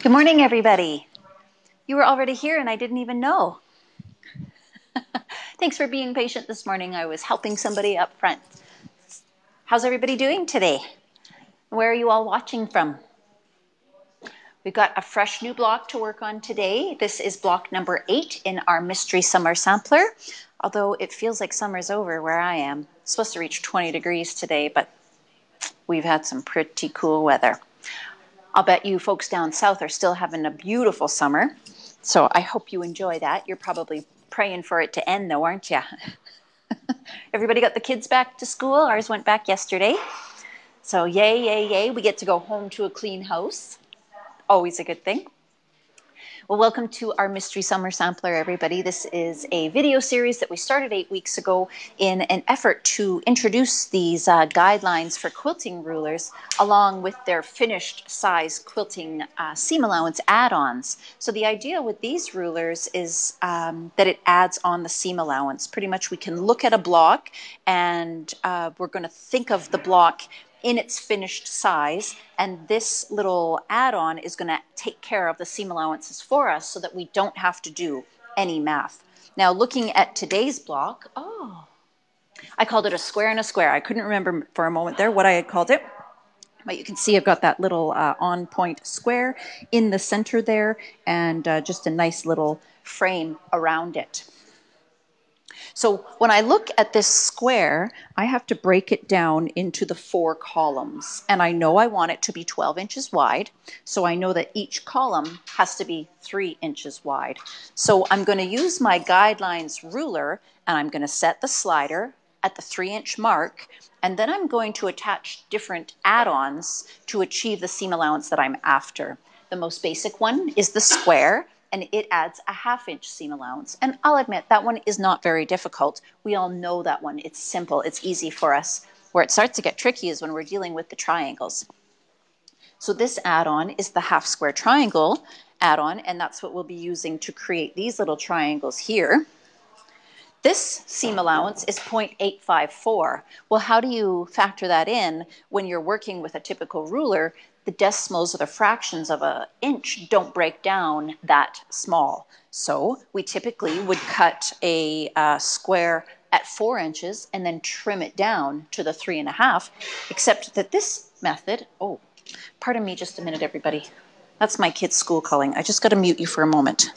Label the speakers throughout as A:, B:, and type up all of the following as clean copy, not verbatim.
A: Good morning, everybody. You were already here and I didn't even know. Thanks for being patient this morning. I was helping somebody up front. How's everybody doing today? Where are you all watching from? We've got a fresh new block to work on today. This is block number 8 in our Mystery Summer Sampler. Although it feels like summer's over where I am. It's supposed to reach 20 degrees today, but we've had some pretty cool weather. I'll bet you folks down south are still having a beautiful summer. So I hope you enjoy that. You're probably praying for it to end though, aren't you? Everybody got the kids back to school? Ours went back yesterday. So yay, yay, yay. We get to go home to a clean house. Always a good thing. Well, welcome to our Mystery Summer Sampler, everybody. This is a video series that we started 8 weeks ago in an effort to introduce these guidelines for quilting rulers along with their finished size quilting seam allowance add-ons. So the idea with these rulers is that it adds on the seam allowance. Pretty much we can look at a block and we're going to think of the block in its finished size, and this little add-on is going to take care of the seam allowances for us so that we don't have to do any math. Now, looking at today's block, I called it a square and a square. I couldn't remember for a moment there what I had called it, but you can see I've got that little on-point square in the center there, and just a nice little frame around it. So when I look at this square, I have to break it down into the 4 columns. And I know I want it to be 12 inches wide. So I know that each column has to be 3 inches wide. So I'm going to use my guidelines ruler and I'm going to set the slider at the 3-inch mark. And then I'm going to attach different add-ons to achieve the seam allowance that I'm after. The most basic one is the square, and it adds a 1/2-inch seam allowance. And I'll admit that one is not very difficult. We all know that one. It's simple. It's easy for us. Where it starts to get tricky is when we're dealing with the triangles. So this add-on is the 1/2 square triangle add-on, and that's what we'll be using to create these little triangles here. This seam allowance is 0.854. Well, how do you factor that in when you're working with a typical ruler? The decimals or the fractions of an inch don't break down that small. So we typically would cut a square at 4 inches and then trim it down to the 3.5, except that this method, pardon me just a minute, everybody. That's my kid's school calling. I just got to mute you for a moment.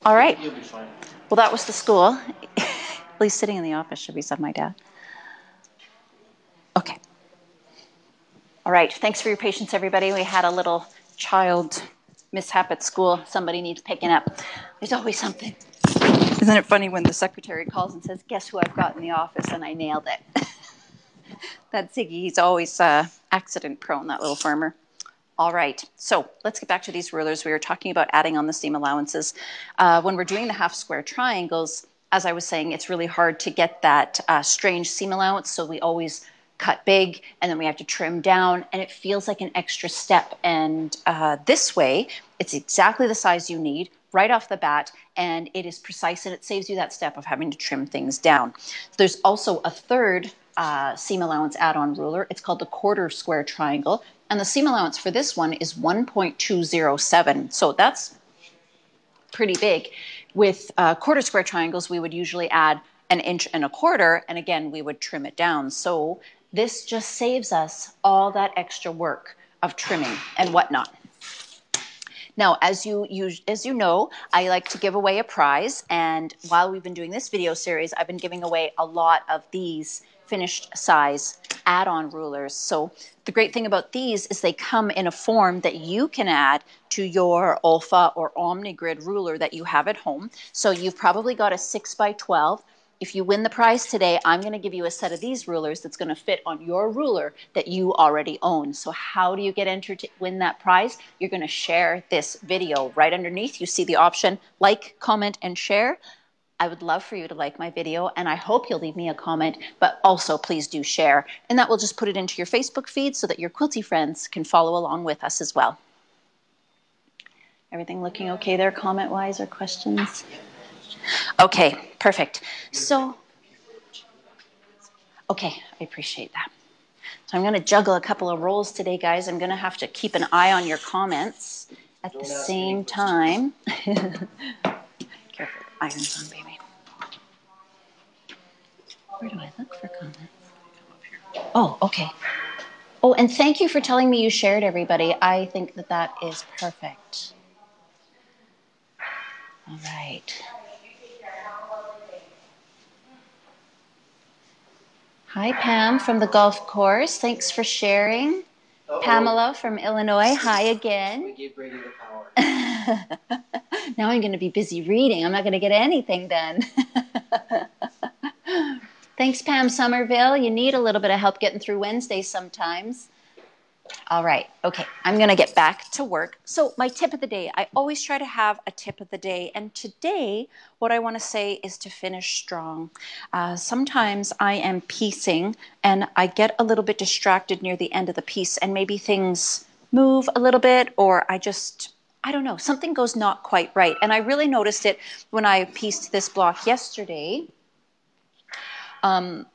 A: All right. You'll be fine. Well, that was the school. Well, he's sitting in the office, should be said, my dad. Okay. All right. Thanks for your patience, everybody. We had a little child mishap at school. Somebody needs picking up. There's always something. Isn't it funny when the secretary calls and says, guess who I've got in the office? And I nailed it. That's Ziggy. He's always accident prone, that little farmer. All right, so let's get back to these rulers. We were talking about adding on the seam allowances. When we're doing the 1/2 square triangles, as I was saying, it's really hard to get that strange seam allowance, so we always cut big, and then we have to trim down, and it feels like an extra step. And this way, it's exactly the size you need right off the bat, and it is precise, and it saves you that step of having to trim things down. There's also a third seam allowance add-on ruler. It's called the 1/4 square triangle. And the seam allowance for this one is 1.207. So that's pretty big. With 1/4 square triangles, we would usually add 1.25 inches. And again, we would trim it down. So this just saves us all that extra work of trimming and whatnot. Now, as you know, I like to give away a prize. And while we've been doing this video series, I've been giving away a lot of these finished size add-on rulers. So the great thing about these is they come in a form that you can add to your Olfa or OmniGrid ruler that you have at home. So you've probably got a 6x12. If you win the prize today, I'm going to give you a set of these rulers that's going to fit on your ruler that you already own. So how do you get entered to win that prize? You're going to share this video. Right underneath, you see the option like, comment, and share. I would love for you to like my video, and I hope you'll leave me a comment, but also please do share. And that will just put it into your Facebook feed so that your quilty friends can follow along with us as well. Everything looking okay there comment-wise or questions? Okay, perfect. So, okay, I appreciate that. So I'm going to juggle a couple of roles today, guys. I'm going to have to keep an eye on your comments at the same time. Careful, iron's on, baby. Where do I look for comments? Oh, okay. Oh, and thank you for telling me you shared, everybody. I think that that is perfect. All right. Hi, Pam from the golf course. Thanks for sharing. Uh-oh. Pamela from Illinois. Hi again. We gave Bradie the power. Now I'm going to be busy reading. I'm not going to get anything done. Thanks, Pam Somerville. You need a little bit of help getting through Wednesday sometimes. All right. Okay. I'm going to get back to work. So my tip of the day, I always try to have a tip of the day. And today, what I want to say is to finish strong. Sometimes I am piecing and I get a little bit distracted near the end of the piece and maybe things move a little bit or I don't know, something goes not quite right. And I really noticed it when I pieced this block yesterday. When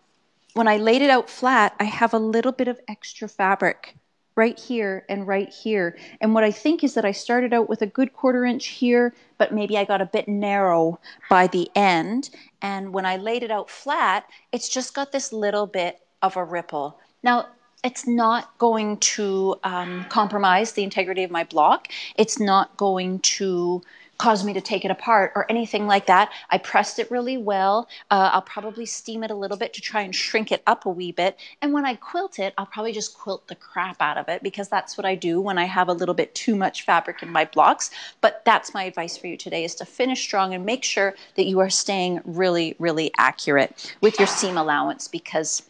A: I laid it out flat, I have a little bit of extra fabric right here and right here. And what I think is that I started out with a good 1/4 inch here, but maybe I got a bit narrow by the end. And when I laid it out flat, it's just got this little bit of a ripple. Now, it's not going to compromise the integrity of my block. It's not going to cause me to take it apart or anything like that. I pressed it really well. I'll probably steam it a little bit to try and shrink it up a wee bit. And when I quilt it, I'll probably just quilt the crap out of it because that's what I do when I have a little bit too much fabric in my blocks. But that's my advice for you today is to finish strong and make sure that you are staying really, really accurate with your seam allowance because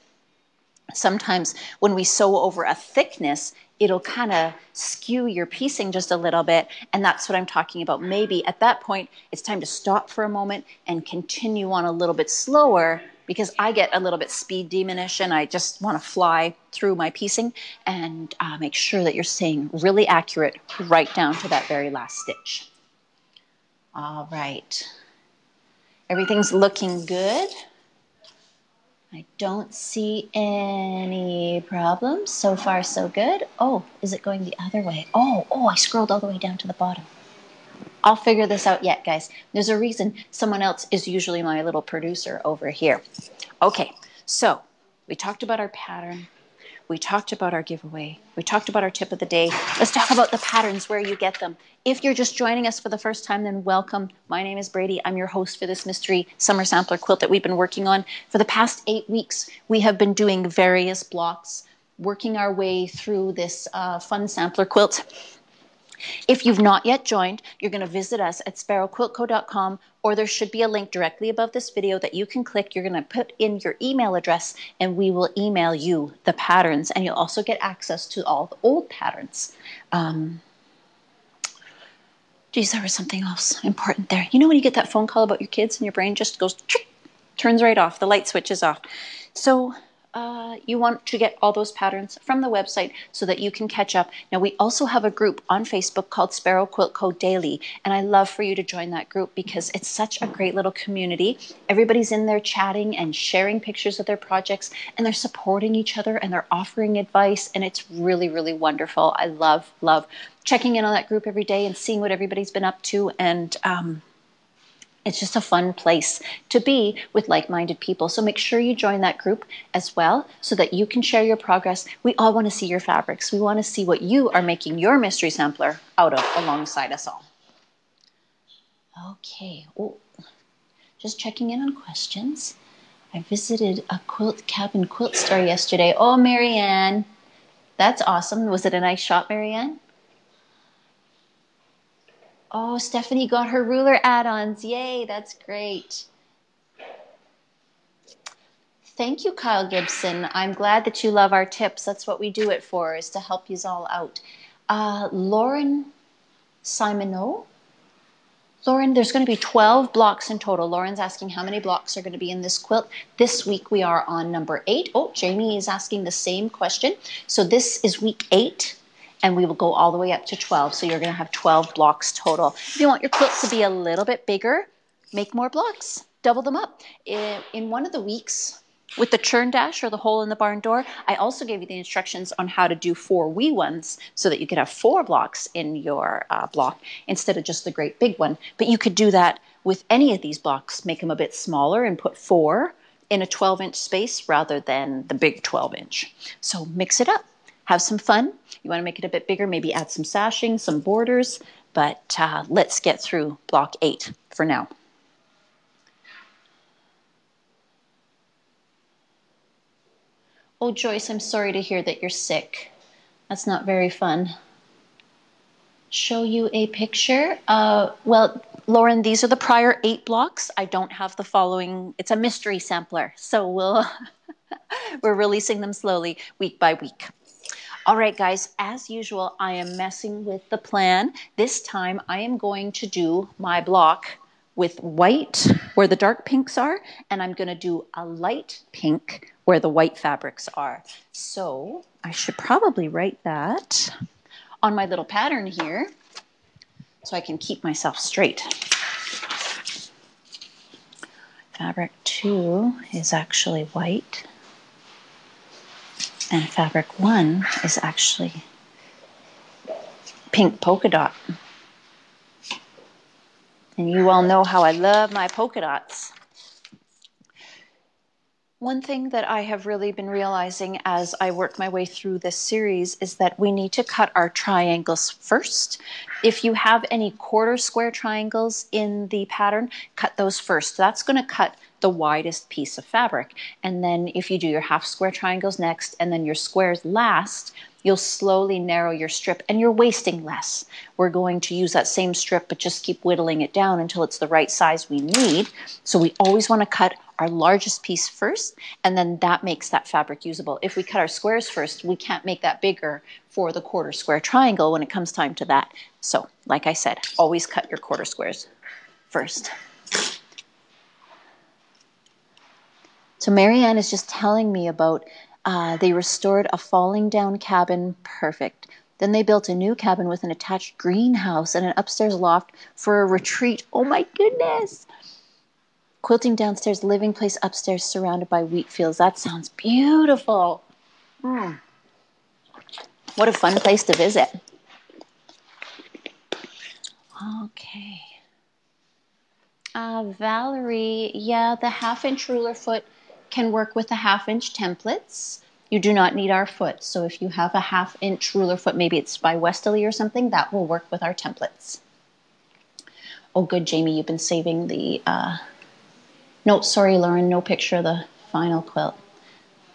A: sometimes when we sew over a thickness, it'll kind of skew your piecing just a little bit. And that's what I'm talking about. Maybe at that point, it's time to stop for a moment and continue on a little bit slower because I get a little bit speed demonish and I just want to fly through my piecing and make sure that you're staying really accurate right down to that very last stitch. All right. Everything's looking good. I don't see any problems. So far, so good. Oh, is it going the other way? Oh, I scrolled all the way down to the bottom. I'll figure this out yet, guys. There's a reason someone else is usually my little producer over here. Okay, so we talked about our pattern. We talked about our giveaway. We talked about our tip of the day. Let's talk about the patterns, where you get them. If you're just joining us for the first time, then welcome. My name is Bradie. I'm your host for this mystery summer sampler quilt that we've been working on. For the past 8 weeks, we have been doing various blocks, working our way through this fun sampler quilt. If you've not yet joined, you're going to visit us at sparrowquiltco.com, or there should be a link directly above this video that you can click. You're going to put in your email address and we will email you the patterns, and you'll also get access to all the old patterns. Geez, there was something else important there. You know when you get that phone call about your kids and your brain just goes, turns right off, the light switch is off. So you want to get all those patterns from the website so that you can catch up. Now, we also have a group on Facebook called Sparrow Quilt Co. Daily, and I love for you to join that group because it's such a great little community. Everybody's in there chatting and sharing pictures of their projects, and they're supporting each other, and they're offering advice, and it's really, really wonderful. I love checking in on that group every day and seeing what everybody's been up to, and it's just a fun place to be with like-minded people. So make sure you join that group as well so that you can share your progress. We all want to see your fabrics. We want to see what you are making your mystery sampler out of alongside us all. Okay. Oh, just checking in on questions. I visited a cabin quilt store yesterday. Oh, Marianne, that's awesome. Was it a nice shop, Marianne? Oh, Stephanie got her ruler add-ons. Yay, that's great. Thank you, Kyle Gibson. I'm glad that you love our tips. That's what we do it for, is to help you all out. Lauren Simoneau. Lauren, there's going to be 12 blocks in total. Lauren's asking how many blocks are going to be in this quilt. This week we are on number 8. Oh, Jamie is asking the same question. So this is week 8, and we will go all the way up to 12. So you're going to have 12 blocks total. If you want your quilt to be a little bit bigger, make more blocks. Double them up. In one of the weeks, with the churn dash or the hole in the barn door, I also gave you the instructions on how to do 4 wee ones so that you could have 4 blocks in your block instead of just the great big one. But you could do that with any of these blocks, make them a bit smaller and put 4 in a 12-inch space rather than the big 12-inch. So mix it up. Have some fun. You want to make it a bit bigger, maybe add some sashing, some borders, but let's get through block 8 for now. Oh, Joyce, I'm sorry to hear that you're sick. That's not very fun. Show you a picture. Well, Lauren, these are the prior 8 blocks. I don't have the following. It's a mystery sampler, so we're releasing them slowly, week by week. All right, guys, as usual, I am messing with the plan. This time I am going to do my block with white where the dark pinks are, and I'm going to do a light pink where the white fabrics are. So I should probably write that on my little pattern here so I can keep myself straight. Fabric 2 is actually white, and fabric 1 is actually pink polka dot. And you all know how I love my polka dots. One thing that I have really been realizing as I work my way through this series is that we need to cut our triangles first. If you have any quarter square triangles in the pattern, cut those first. That's going to cut the widest piece of fabric. And then if you do your half square triangles next and then your squares last, you'll slowly narrow your strip and you're wasting less. We're going to use that same strip but just keep whittling it down until it's the right size we need. So we always want to cut our largest piece first, and then that makes that fabric usable. If we cut our squares first, we can't make that bigger for the quarter square triangle when it comes time to that. So, like I said, always cut your quarter squares first. So Marianne is just telling me about they restored a falling down cabin, perfect. Then they built a new cabin with an attached greenhouse and an upstairs loft for a retreat. Oh my goodness! Quilting downstairs, living place upstairs surrounded by wheat fields. That sounds beautiful. What a fun place to visit. Okay. Valerie, yeah, the 1/2-inch ruler foot can work with the 1/2-inch templates. You do not need our foot. So if you have a 1/2-inch ruler foot, maybe it's by Westerly or something, that will work with our templates. Oh, good, Jamie, you've been saving the... No, sorry, Lauren, no picture of the final quilt.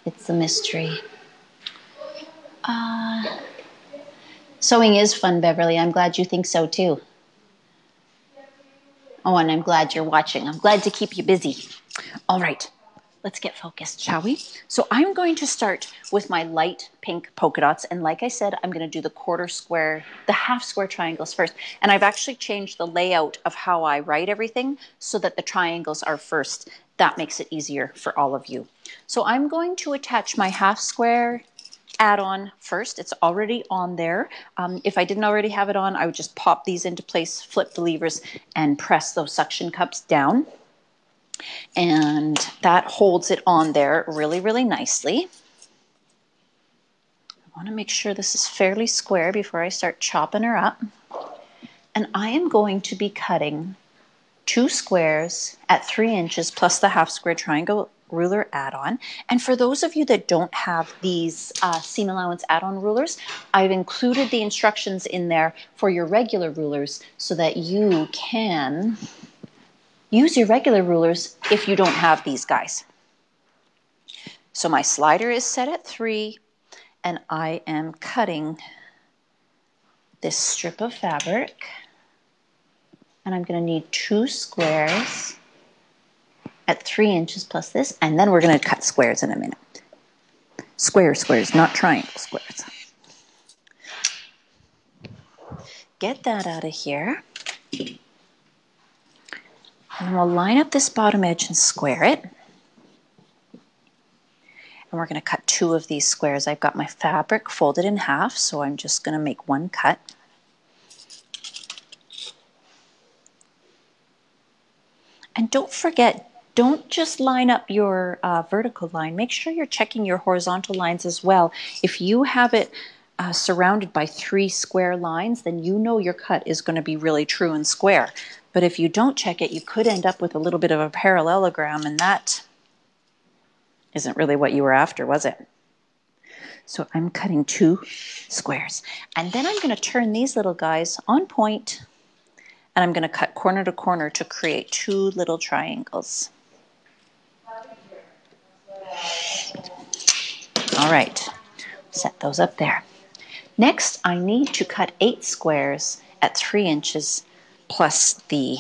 A: It's a mystery. Sewing is fun, Beverly. I'm glad you think so, too. Oh, and I'm glad you're watching. I'm glad to keep you busy. All right, let's get focused, shall we? So I'm going to start with my light pink polka dots. And like I said, I'm going to do the quarter square, the half square triangles first. And I've actually changed the layout of how I write everything so that the triangles are first. That makes it easier for all of you. So I'm going to attach my half square add-on first. It's already on there. If I didn't already have it on, I would just pop these into place, flip the levers, and press those suction cups down. And that holds it on there really, really nicely. I want to make sure this is fairly square before I start chopping her up. And I am going to be cutting 2 squares at 3 inches plus the half square triangle ruler add-on. And for those of you that don't have these seam allowance add-on rulers, I've included the instructions in there for your regular rulers so that you can use your regular rulers if you don't have these guys. So my slider is set at 3, and I am cutting this strip of fabric, and I'm going to need 2 squares at 3 inches plus this, and then we're going to cut squares in a minute. Squares, not triangle squares. Get that out of here. And we'll line up this bottom edge and square it. And we're going to cut 2 of these squares. I've got my fabric folded in half, so I'm just going to make 1 cut. And don't forget, don't just line up your vertical line. Make sure you're checking your horizontal lines as well. If you have it surrounded by 3 square lines, then you know your cut is going to be really true and square. But if you don't check it, you could end up with a little bit of a parallelogram, and that isn't really what you were after, was it? So I'm cutting 2 squares. And then I'm going to turn these little guys on point, and I'm going to cut corner to corner to create 2 little triangles. All right, set those up there. Next, I need to cut 8 squares at 3 inches plus the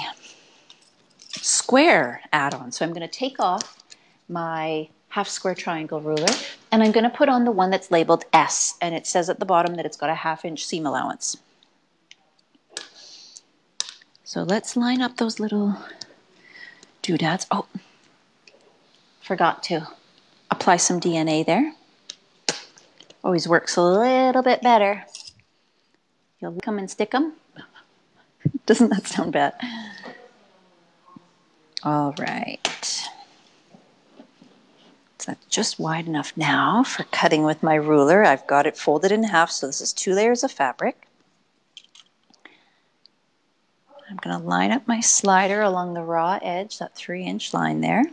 A: square add-on. So I'm going to take off my half square triangle ruler, and I'm going to put on the one that's labeled S, and it says at the bottom that it's got a 1/2 inch seam allowance. So let's line up those little doodads. Oh, forgot to apply some DNA there. Always works a little bit better. You'll come and stick them. Doesn't that sound bad? All right. So that's just wide enough now for cutting with my ruler. I've got it folded in half, so this is 2 layers of fabric. I'm going to line up my slider along the raw edge, that 3-inch line there.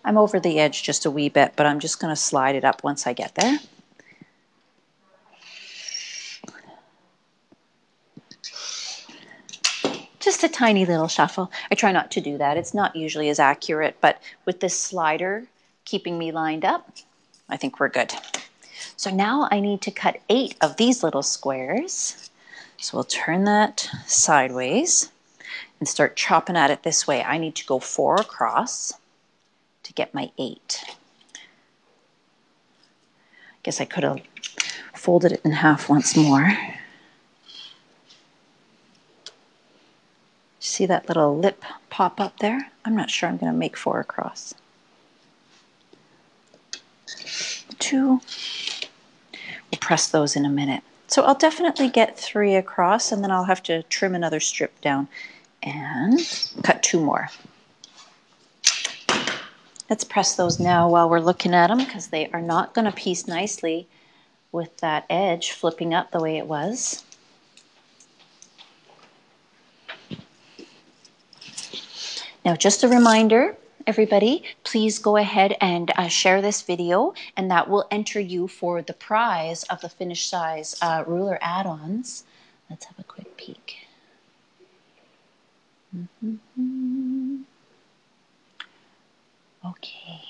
A: I'm over the edge just a wee bit, but I'm just going to slide it up once I get there. Just a tiny little shuffle. I try not to do that. It's not usually as accurate, but with this slider keeping me lined up, I think we're good. So now I need to cut 8 of these little squares. So we'll turn that sideways and start chopping at it this way. I need to go 4 across to get my 8. I guess I could have folded it in half once more. See that little lip pop up there? I'm not sure I'm going to make 4 across. 2. We'll press those in a minute. So I'll definitely get 3 across, and then I'll have to trim another strip down and cut 2 more. Let's press those now while we're looking at them, because they are not going to piece nicely with that edge flipping up the way it was. Now, just a reminder, everybody, please go ahead and share this video, and that will enter you for the prize of the finished size ruler add-ons. Let's have a quick peek. Okay.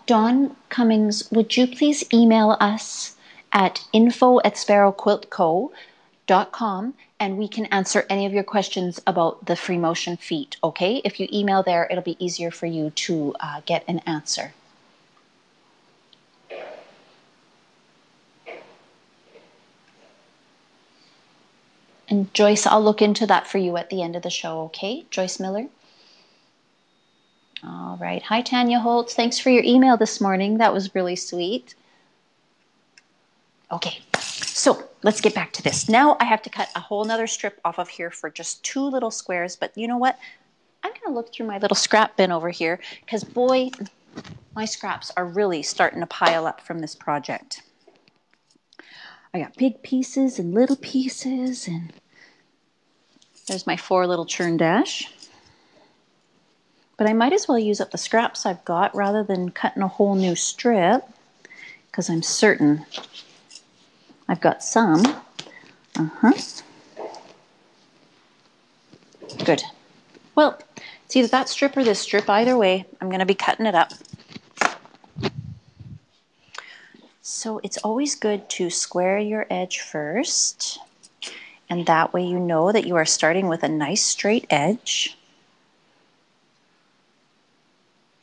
A: Dawn Cummings, would you please email us at info@sparrowquiltco.com, and we can answer any of your questions about the free motion feet, okay? If you email there, it'll be easier for you to get an answer. And Joyce, I'll look into that for you at the end of the show, okay? Joyce Miller. All right. Hi, Tanya Holtz. Thanks for your email this morning. That was really sweet. Okay, so let's get back to this. Now I have to cut a whole nother strip off of here for just 2 little squares, but you know what? I'm going to look through my little scrap bin over here, because boy, my scraps are really starting to pile up from this project. I got big pieces and little pieces, and there's my 4 little churn dash. But I might as well use up the scraps I've got rather than cutting a whole new strip, because I'm certain I've got some. Good. Well, It's either that strip or this strip. Either way, I'm going to be cutting it up. So it's always good to square your edge first, and that way you know that you are starting with a nice straight edge.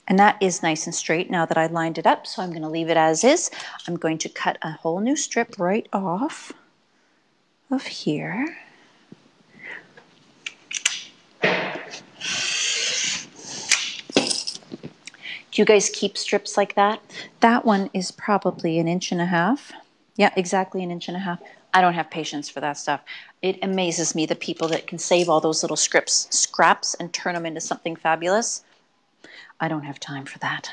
A: And that is nice and straight now that I lined it up, so I'm going to leave it as is. I'm going to cut a whole new strip right off of here. Do you guys keep strips like that? That one is probably 1.5 inches. Yeah, exactly 1.5 inches. I don't have patience for that stuff. It amazes me, the people that can save all those little scraps and turn them into something fabulous. I don't have time for that.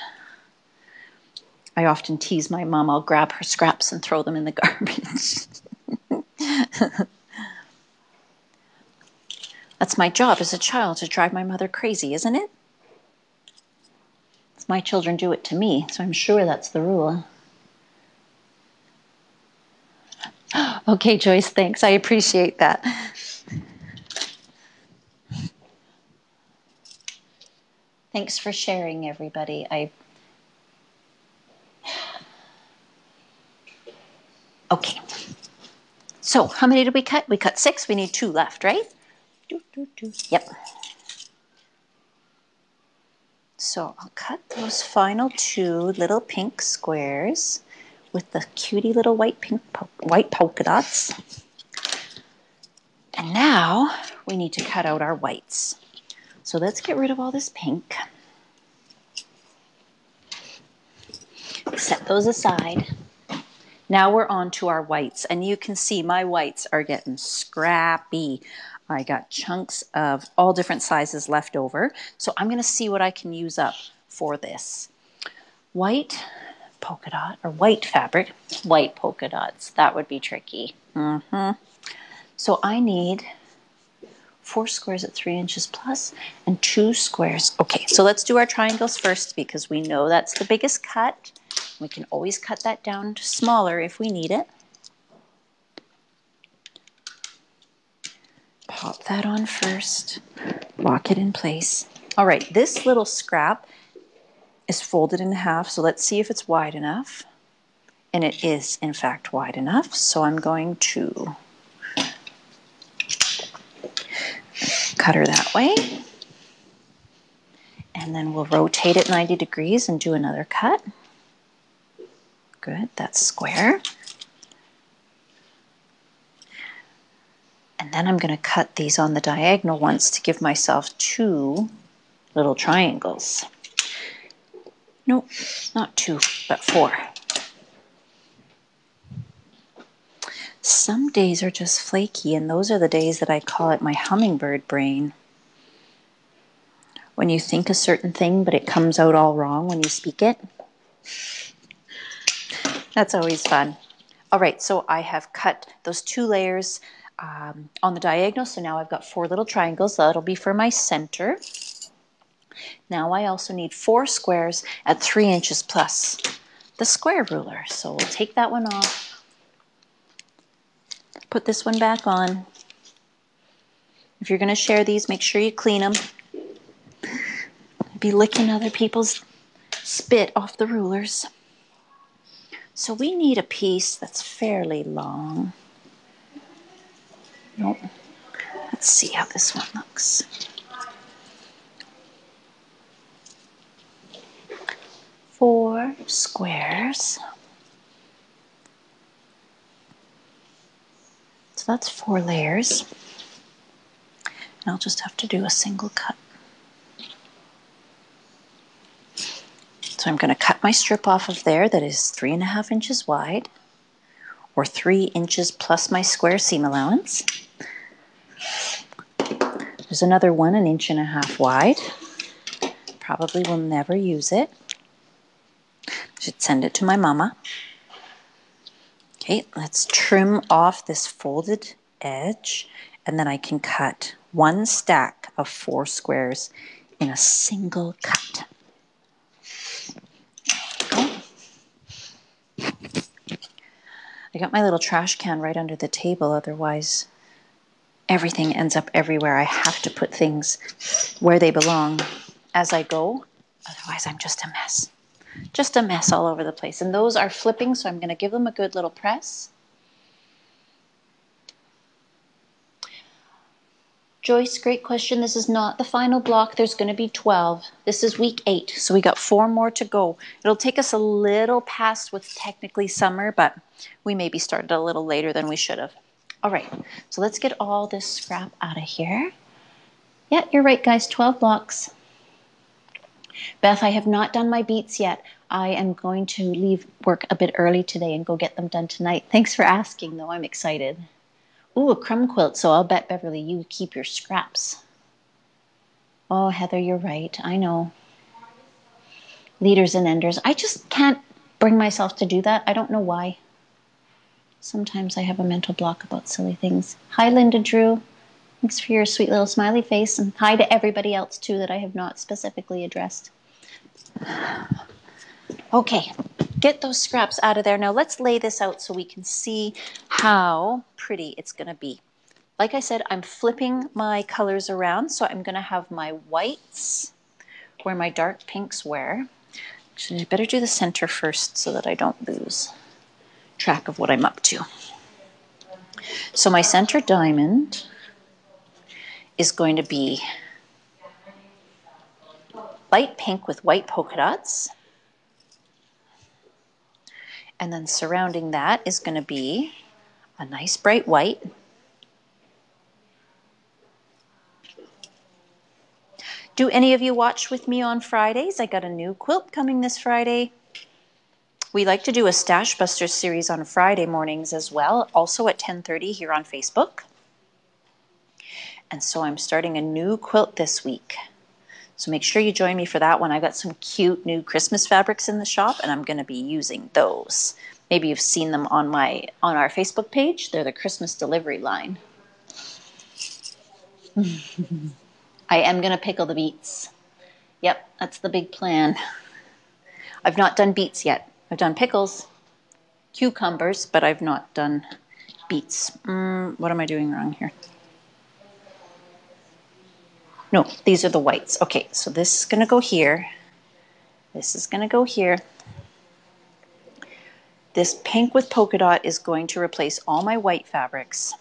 A: I often tease my mom. I'll grab her scraps and throw them in the garbage. That's my job as a child, to drive my mother crazy, isn't it? My children do it to me, so I'm sure that's the rule. Okay, Joyce, thanks. I appreciate that. Thanks for sharing, everybody. Okay. So how many did we cut? We cut 6. We need 2 left, right? Yep. So I'll cut those final 2 little pink squares with the cutie little white polka dots. And now we need to cut out our whites. So let's get rid of all this pink. Set those aside. Now we're on to our whites, and you can see my whites are getting scrappy. I got chunks of all different sizes left over, so I'm going to see what I can use up for this. White polka dot, or white fabric, white polka dots. That would be tricky. So I need 4 squares at 3 inches plus and 2 squares. Okay, so let's do our triangles first because we know that's the biggest cut. We can always cut that down to smaller if we need it. Pop that on first, lock it in place. All right, this little scrap is folded in half, so let's see if it's wide enough. And it is, in fact, wide enough, so I'm going to cut her that way. And then we'll rotate it 90 degrees and do another cut. Good, that's square. And then I'm going to cut these on the diagonal ones to give myself 2 little triangles. Nope, not 2, but 4. Some days are just flaky, and those are the days that I call it my hummingbird brain. When you think a certain thing, but it comes out all wrong when you speak it. That's always fun. All right, so I have cut those 2 layers on the diagonal, so now I've got 4 little triangles. That'll be for my center. Now I also need 4 squares at 3 inches plus the square ruler. So we'll take that one off, put this one back on. If you're going to share these, make sure you clean them. Be licking other people's spit off the rulers. So we need a piece that's fairly long. Nope. Let's see how this one looks. Four squares. So that's 4 layers. And I'll just have to do a single cut. So I'm going to cut my strip off of there that is 3.5 inches wide, or 3 inches plus my square seam allowance. There's another one, 1.5 inches wide. Probably will never use it. Should send it to my mama. Okay, let's trim off this folded edge, and then I can cut 1 stack of 4 squares in a single cut. I got my little trash can right under the table, otherwise everything ends up everywhere. I have to put things where they belong as I go. Otherwise, I'm just a mess. Just a mess all over the place. And those are flipping, so I'm going to give them a good little press. Joyce, great question. This is not the final block. There's going to be 12. This is week 8, so we got 4 more to go. It'll take us a little past what's technically summer, but we maybe started a little later than we should have. All right, so let's get all this scrap out of here. Yeah, you're right, guys, 12 blocks. Beth, I have not done my beats yet. I am going to leave work a bit early today and go get them done tonight. Thanks for asking, though. I'm excited. Ooh, a crumb quilt, so I'll bet, Beverly, you keep your scraps. Oh, Heather, you're right. I know. Leaders and enders. I just can't bring myself to do that. I don't know why. Sometimes I have a mental block about silly things. Hi, Linda Drew. Thanks for your sweet little smiley face. And hi to everybody else, too, that I have not specifically addressed. Okay, get those scraps out of there. Now let's lay this out so we can see how pretty it's going to be. Like I said, I'm flipping my colors around, so I'm going to have my whites where my dark pinks were. Actually, I better do the center first so that I don't lose track of what I'm up to. So my center diamond is going to be light pink with white polka dots. And then surrounding that is going to be a nice bright white. Do any of you watch with me on Fridays? I got a new quilt coming this Friday. We like to do a Stash Busters series on Friday mornings as well, also at 10:30 here on Facebook. And so I'm starting a new quilt this week. So make sure you join me for that one. I got some cute new Christmas fabrics in the shop, and I'm going to be using those. Maybe you've seen them on our Facebook page. They're the Christmas delivery line. I am going to pickle the beets. Yep, that's the big plan. I've not done beets yet. I've done pickles, cucumbers, but I've not done beets. What am I doing wrong here? No, these are the whites. Okay, so this is going to go here. This is going to go here. This pink with polka dot is going to replace all my white fabrics.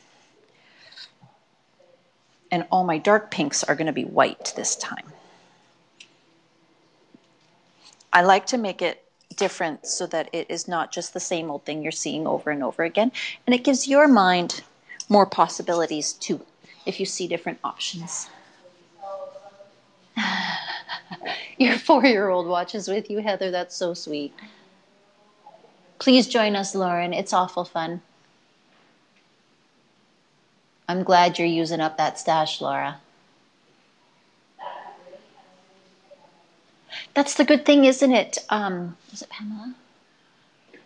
A: And all my dark pinks are going to be white this time. I like to make it different so that it is not just the same old thing you're seeing over and over again. And it gives your mind more possibilities too, if you see different options. Your 4-year-old watches with you, Heather. That's so sweet. Please join us, Lauren. It's awful fun. I'm glad you're using up that stash, Laura. That's the good thing, isn't it? Is it Pamela?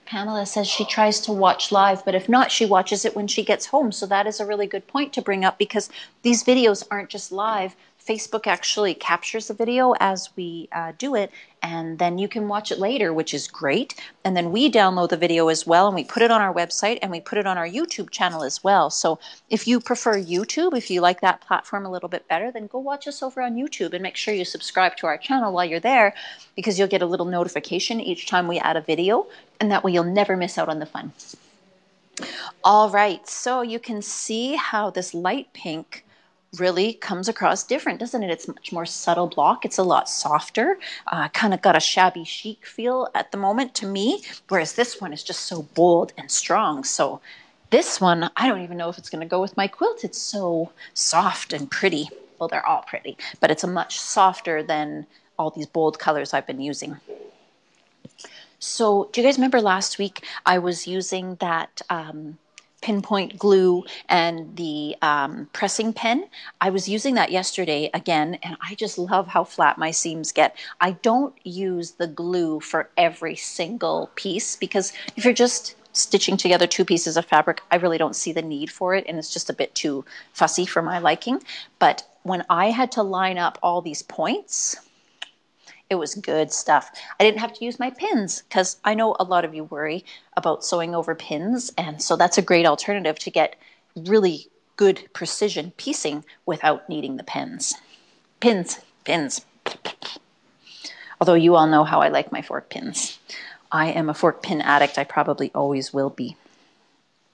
A: Pamela says she tries to watch live, but if not, she watches it when she gets home. So that is a really good point to bring up, because these videos aren't just live. Facebook actually captures the video as we do it, and then you can watch it later, which is great. And then we download the video as well, and we put it on our website, and we put it on our YouTube channel as well. So if you prefer YouTube, if you like that platform a little bit better, then go watch us over on YouTube, and make sure you subscribe to our channel while you're there, because you'll get a little notification each time we add a video, and that way you'll never miss out on the fun. All right, so you can see how this light pink really comes across different, doesn't it? It's much more subtle block. It's a lot softer, kind of got a shabby chic feel at the moment to me, whereas this one is just so bold and strong. So this one, I don't even know if it's going to go with my quilt. It's so soft and pretty. Well, they're all pretty, but it's a much softer than all these bold colors I've been using. So do you guys remember last week I was using that pinpoint glue and the pressing pen? I was using that yesterday again, and I just love how flat my seams get. I don't use the glue for every single piece, because if you're just stitching together 2 pieces of fabric, I really don't see the need for it, and it's just a bit too fussy for my liking. But when I had to line up all these points, it was good stuff. I didn't have to use my pins, because I know a lot of you worry about sewing over pins, and so that's a great alternative to get really good precision piecing without needing the pins. Pins. Although you all know how I like my fork pins. I am a fork pin addict. I probably always will be.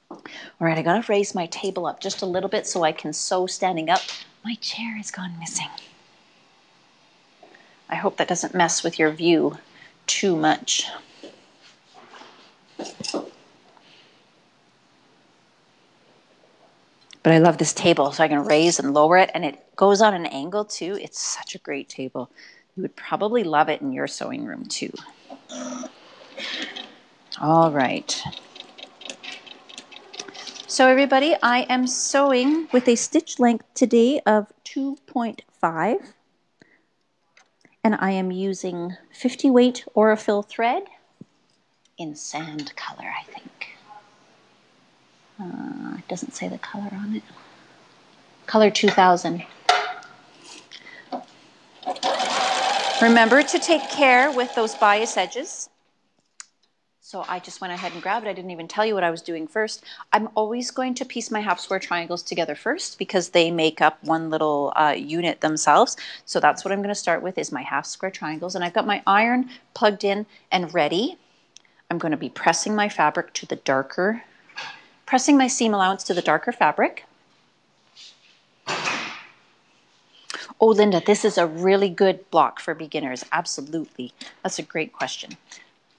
A: All right, I gotta raise my table up just a little bit so I can sew standing up. My chair has gone missing. I hope that doesn't mess with your view too much. But I love this table, so I can raise and lower it, and it goes on an angle too. It's such a great table. You would probably love it in your sewing room too. All right. So everybody, I am sewing with a stitch length today of 2.5. And I am using 50 weight Aurifil thread in sand color, I think. It doesn't say the color on it. Color 2000. Remember to take care with those bias edges. So I just went ahead and grabbed it. I didn't even tell you what I was doing first. I'm always going to piece my half square triangles together first because they make up one little unit themselves. So that's what I'm going to start with is my half square triangles. And I've got my iron plugged in and ready. I'm going to be pressing my fabric to the darker, pressing my seam allowance to the darker fabric. Oh, Linda, this is a really good block for beginners. Absolutely. That's a great question.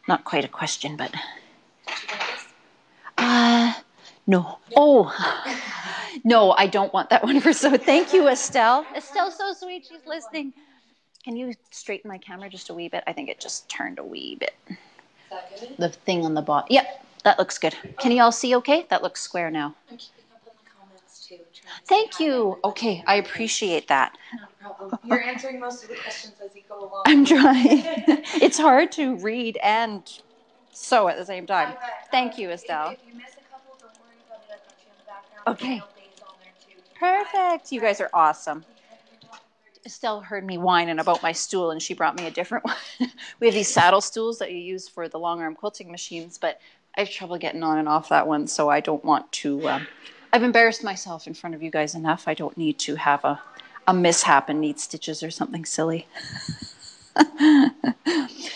A: Not quite a question, but... no. Oh, no, I don't want that one for so. Thank you, Estelle. Estelle's so sweet. She's listening. Can you straighten my camera just a wee bit? I think it just turned a wee bit. Is that good? The thing on the bottom. Yep, that looks good. Can you all see okay? That looks square now. I'm keeping up on the comments too. Thank you. Okay, I appreciate that. No problem. You're answering most of the questions as you go along. I'm trying. It's hard to read and sew at the same time. Thank you, Estelle. If you miss a couple, don't worry about it. I've got you in the background. Okay. Perfect. You guys are awesome. Estelle heard me whining about my stool and she brought me a different one. We have these saddle stools that you use for the long arm quilting machines, but I have trouble getting on and off that one, so I don't want to. I've embarrassed myself in front of you guys enough. I don't need to have a mishap and need stitches or something silly.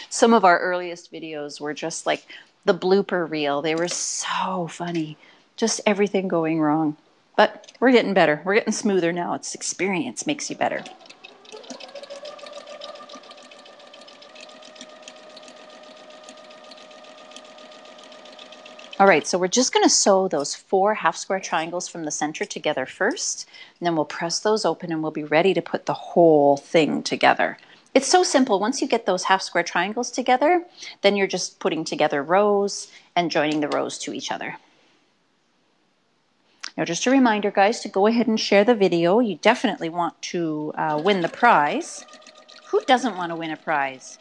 A: Some of our earliest videos were just like the blooper reel. They were so funny. Just everything going wrong. But we're getting better. We're getting smoother now. It's experience makes you better. All right, so we're just going to sew those 4 half square triangles from the center together first, and then we'll press those open and we'll be ready to put the whole thing together. It's so simple. Once you get those half square triangles together, then you're just putting together rows and joining the rows to each other. Now, just a reminder, guys, to go ahead and share the video. You definitely want to win the prize. Who doesn't want to win a prize?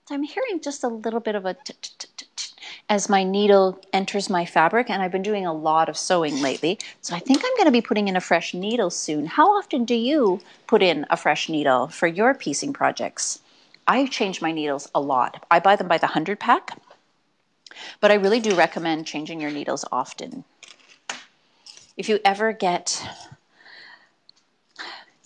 A: I'm hearing just a little bit of a as my needle enters my fabric, and I've been doing a lot of sewing lately, so I think I'm going to be putting in a fresh needle soon. How often do you put in a fresh needle for your piecing projects? I change my needles a lot. I buy them by the 100 pack, but I really do recommend changing your needles often. If you ever get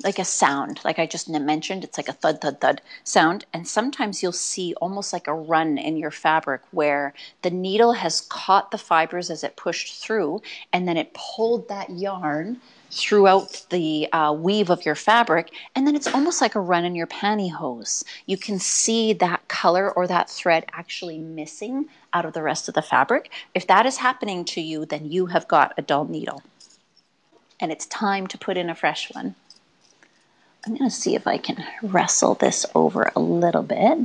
A: like a sound, like I just mentioned, it's like a thud, thud, thud sound. And sometimes you'll see almost like a run in your fabric where the needle has caught the fibers as it pushed through, and then it pulled that yarn throughout the weave of your fabric. And then it's almost like a run in your pantyhose. You can see that color or that thread actually missing out of the rest of the fabric. If that is happening to you, then you have got a dull needle. And it's time to put in a fresh one. I'm going to see if I can wrestle this over a little bit.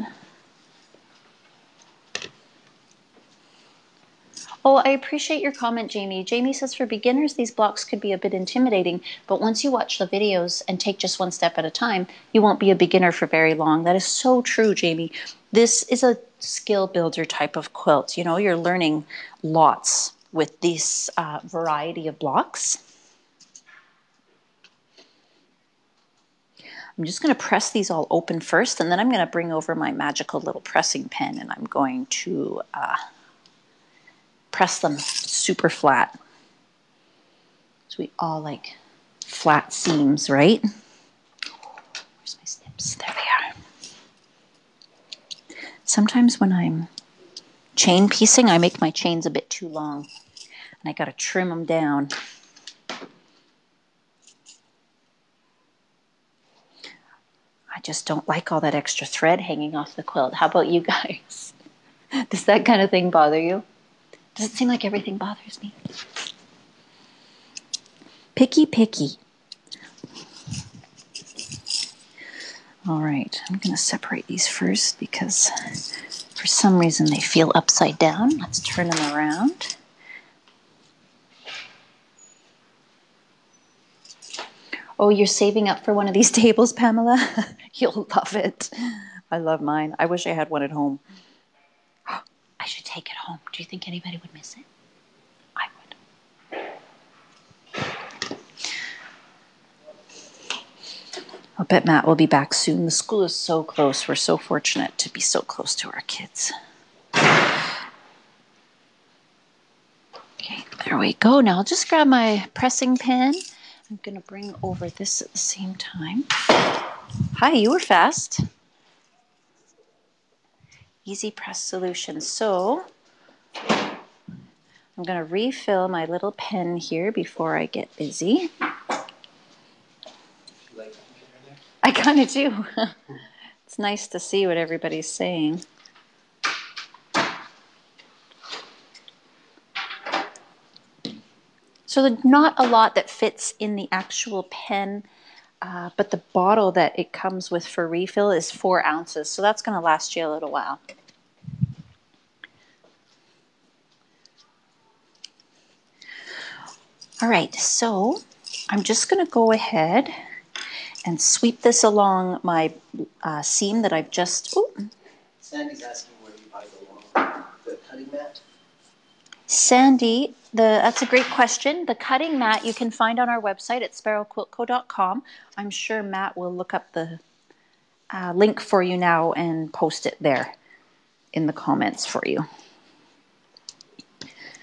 A: Oh, I appreciate your comment, Jamie. Jamie says for beginners, these blocks could be a bit intimidating, but once you watch the videos and take just one step at a time, you won't be a beginner for very long. That is so true, Jamie. This is a skill builder type of quilt. You know, you're learning lots with this variety of blocks. I'm just going to press these all open first, and then I'm going to bring over my magical little pressing pen, and I'm going to press them super flat. So we all like flat seams, right? Where's my snips? There they are. Sometimes when I'm chain piecing, I make my chains a bit too long, and I got to trim them down. I just don't like all that extra thread hanging off the quilt. How about you guys? Does that kind of thing bother you? Does it seem like everything bothers me? Picky, picky. All right, I'm going to separate these first because for some reason they feel upside down. Let's turn them around. Oh, you're saving up for one of these tables, Pamela? You'll love it. I love mine. I wish I had one at home. I should take it home. Do you think anybody would miss it? I would. I'll bet Matt will be back soon. The school is so close. We're so fortunate to be so close to our kids. Okay, there we go. Now I'll just grab my pressing pen. I'm going to bring over this at the same time. Hi, you were fast. Easy press solution. So I'm going to refill my little pen here before I get busy. I kind of do. It's nice to see what everybody's saying. So there's not a lot that fits in the actual pen, but the bottle that it comes with for refill is 4 ounces. So that's going to last you a little while. All right, so I'm just going to go ahead and sweep this along my seam that I've just... Ooh.
B: Sandy's asking where you buy the cutting mat.
A: Sandy, that's a great question. The cutting mat you can find on our website at sparrowquiltco.com. I'm sure Matt will look up the link for you now and post it there in the comments for you.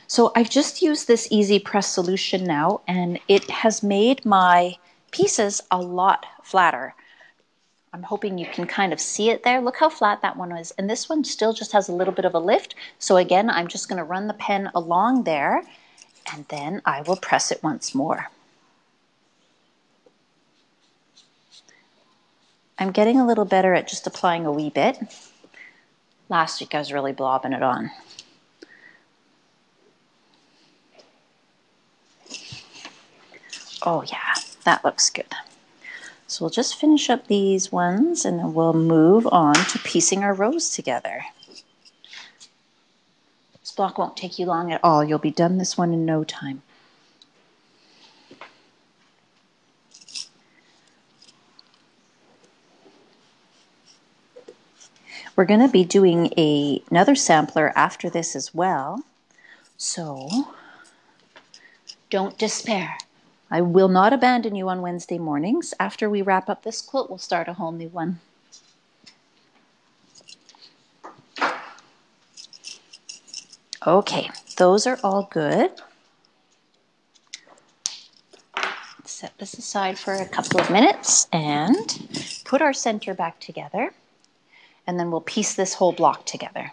A: So I've just used this Easy Press solution now, and it has made my pieces a lot flatter. I'm hoping you can kind of see it there. Look how flat that one was. And this one still just has a little bit of a lift. So again, I'm just going to run the pen along there, and then I will press it once more. I'm getting a little better at just applying a wee bit. Last week I was really blobbing it on. Oh yeah, that looks good. So we'll just finish up these ones and then we'll move on to piecing our rows together. This block won't take you long at all. You'll be done this one in no time. We're going to be doing another sampler after this as well. So don't despair. I will not abandon you on Wednesday mornings. After we wrap up this quilt, we'll start a whole new one. Okay, those are all good. Set this aside for a couple of minutes and put our center back together. And then we'll piece this whole block together.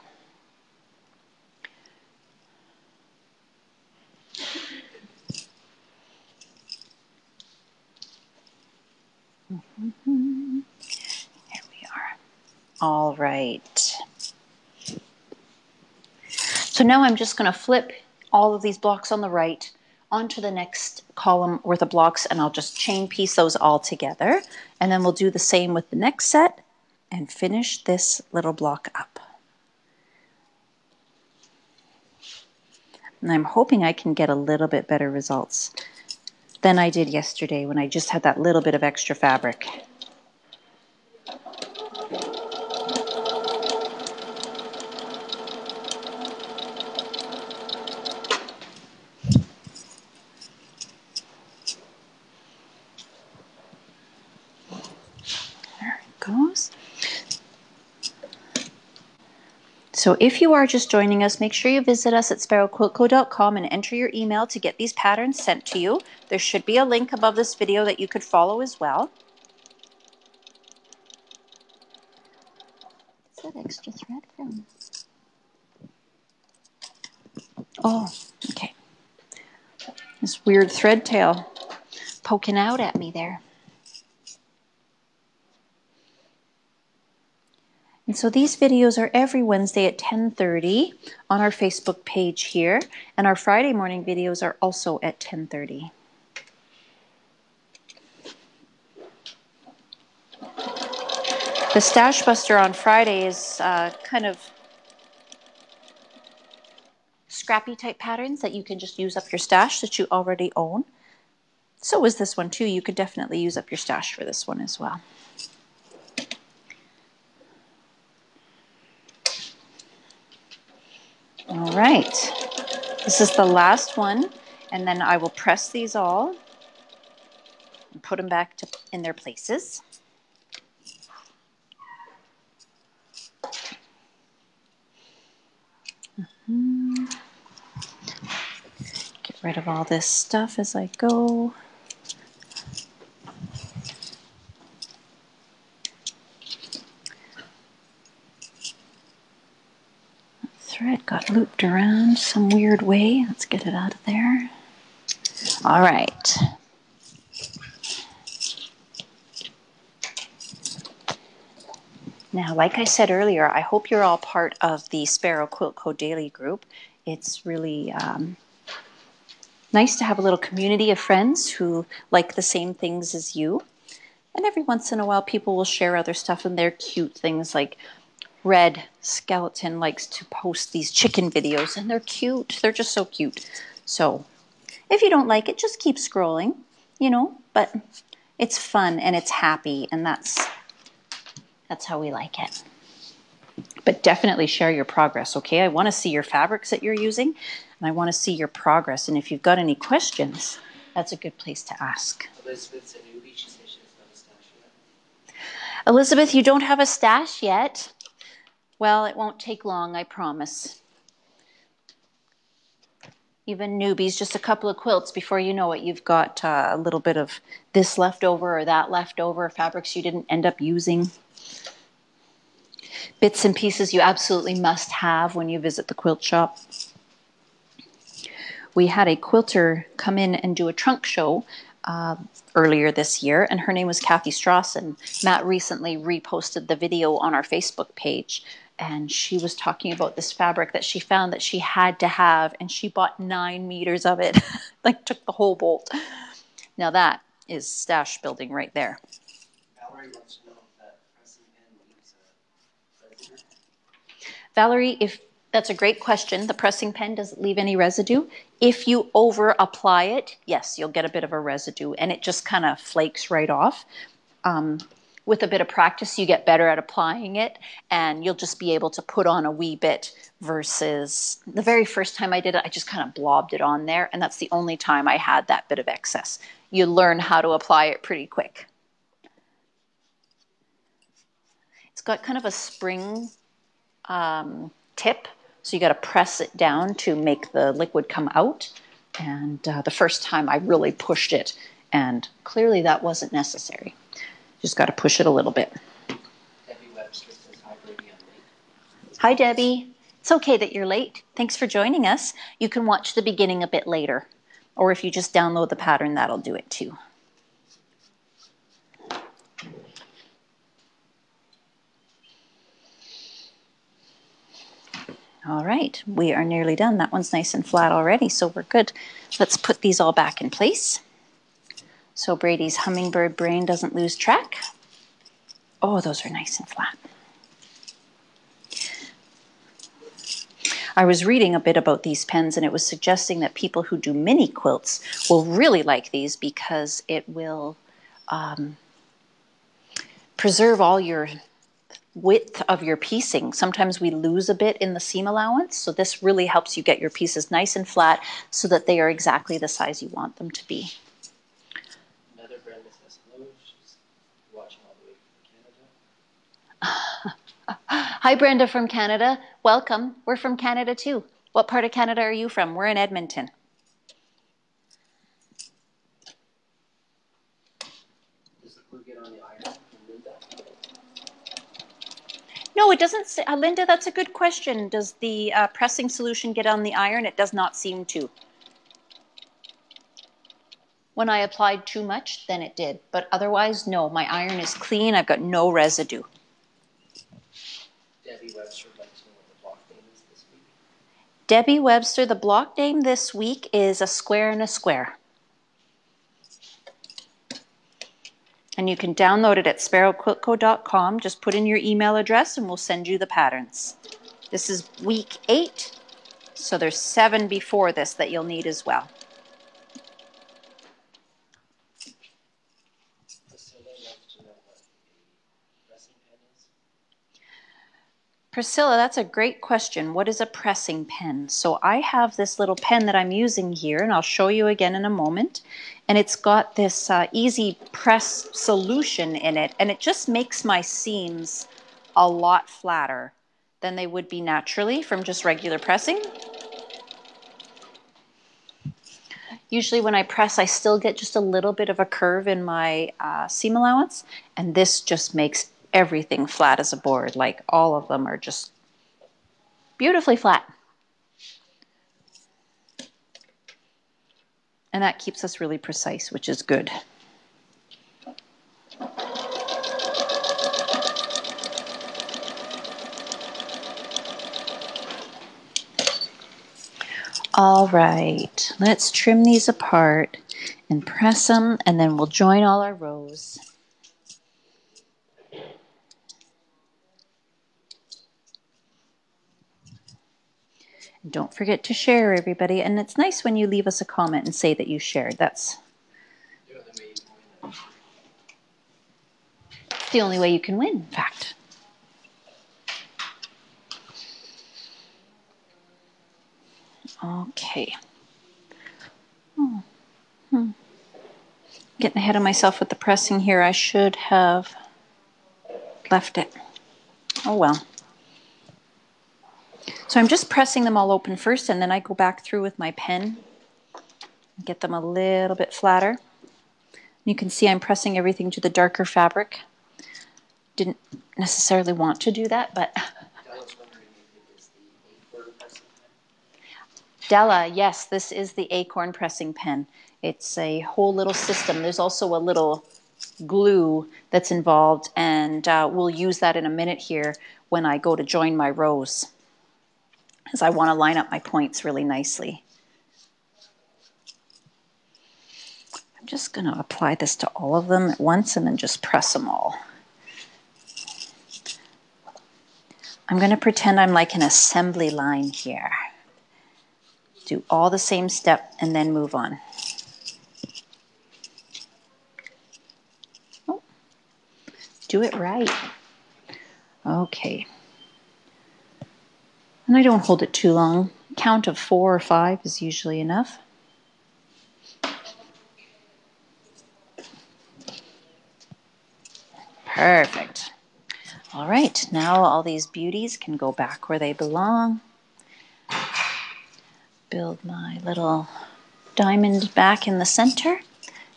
A: Here we are. All right. So now I'm just going to flip all of these blocks on the right onto the next column worth of blocks, and I'll just chain piece those all together. And then we'll do the same with the next set and finish this little block up. And I'm hoping I can get a little bit better results than I did yesterday when I just had that little bit of extra fabric. There it goes. So if you are just joining us, make sure you visit us at sparrowquiltco.com and enter your email to get these patterns sent to you. There should be a link above this video that you could follow as well. What's that extra thread from? Oh, okay. This weird thread tail poking out at me there. And so these videos are every Wednesday at 10:30 on our Facebook page here, and our Friday morning videos are also at 10:30. The Stash Buster on Friday is kind of scrappy type patterns that you can just use up your stash that you already own. So is this one too. You could definitely use up your stash for this one as well. All right, this is the last one, and then I will press these all and put them back in their places. Get rid of all this stuff as I go. Thread got looped around some weird way. Let's get it out of there. All right. Now, like I said earlier, I hope you're all part of the Sparrow Quilt Co. Daily group. It's really nice to have a little community of friends who like the same things as you. And every once in a while, people will share other stuff, and they're cute things like Red Skeleton likes to post these chicken videos, and they're cute. They're just so cute. So if you don't like it, just keep scrolling, you know, but it's fun and it's happy, and that's how we like it. But definitely share your progress, okay? I want to see your fabrics that you're using, and I want to see your progress. And if you've got any questions, that's a good place to ask.
B: Elizabeth's a newbie. She says she doesn't have a stash yet.
A: Elizabeth, you don't have a stash yet? Well, it won't take long, I promise. Even newbies, just a couple of quilts, before you know it, you've got a little bit of this left over or that left over, fabrics you didn't end up using. Bits and pieces you absolutely must have when you visit the quilt shop. We had a quilter come in and do a trunk show earlier this year, and her name was Kathy Strauss, and Matt recently reposted the video on our Facebook page, and she was talking about this fabric that she found that she had to have, and she bought 9 meters of it, like took the whole bolt. Now that is stash building right there.
B: Valerie wants to know if that pressing pen leaves a residue.
A: Valerie, that's a great question. The pressing pen doesn't leave any residue. If you over apply it, yes, you'll get a bit of a residue, and it just kind of flakes right off. With a bit of practice, you get better at applying it, and you'll just be able to put on a wee bit versus the very first time I did it, I just kind of blobbed it on there, and that's the only time I had that bit of excess. You learn how to apply it pretty quick. It's got kind of a spring tip, so you got to press it down to make the liquid come out. And the first time I really pushed it, and clearly that wasn't necessary. Just got to push it a little bit.
B: Debbie Webster says, hi, Bradie, I'm late.
A: Hi, Debbie. It's okay that you're late. Thanks for joining us. You can watch the beginning a bit later, or if you just download the pattern, that'll do it too. All right, we are nearly done. That one's nice and flat already, so we're good. Let's put these all back in place so Bradie's hummingbird brain doesn't lose track. Oh, those are nice and flat. I was reading a bit about these pens, and it was suggesting that people who do mini quilts will really like these because it will preserve all your width of your piecing. Sometimes we lose a bit in the seam allowance, so this really helps you get your pieces nice and flat so that they are exactly the size you want them to be.
B: Another Brenda says hello. She's watching all the way from Canada.
A: Hi, Brenda from Canada. Welcome. We're from Canada too. What part of Canada are you from? We're in Edmonton.
B: Does the glue get on the iron and glue that?
A: No, it doesn't say. Linda, that's a good question. Does the pressing solution get on the iron? It does not seem to. When I applied too much, then it did. But otherwise, no, my iron is clean. I've got no residue.
B: Debbie Webster would like to know what the block name is this week.
A: Debbie Webster, the block name this week is a square and a square. And you can download it at sparrowquiltco.com. Just put in your email address and we'll send you the patterns. This is week 8, so there's 7 before this that you'll need as well. Priscilla, that's a great question. What is a pressing pen? So I have this little pen that I'm using here, and I'll show you again in a moment. And it's got this easy press solution in it, and it just makes my seams a lot flatter than they would be naturally from just regular pressing. Usually when I press, I still get just a little bit of a curve in my seam allowance, and this just makes everything flat as a board. Like all of them are just beautifully flat. And that keeps us really precise, which is good. All right, let's trim these apart and press them, and then we'll join all our rows. Don't forget to share, everybody. And it's nice when you leave us a comment and say that you shared. That's the only way you can win, in fact. Okay. Getting ahead of myself with the pressing here. I should have left it. Oh well. So I'm just pressing them all open first, and then I go back through with my pen and get them a little bit flatter. You can see I'm pressing everything to the darker fabric. Didn't necessarily want to do that, but Della, yes, this is the acorn pressing pen. It's a whole little system. There's also a little glue that's involved, and we'll use that in a minute here when I go to join my rows, because I want to line up my points really nicely. I'm just going to apply this to all of them at once and then just press them all. I'm going to pretend I'm like an assembly line here. Do all the same step and then move on. Oh, do it right. Okay. And I don't hold it too long. Count of 4 or 5 is usually enough. Perfect. All right, now all these beauties can go back where they belong. Build my little diamond back in the center.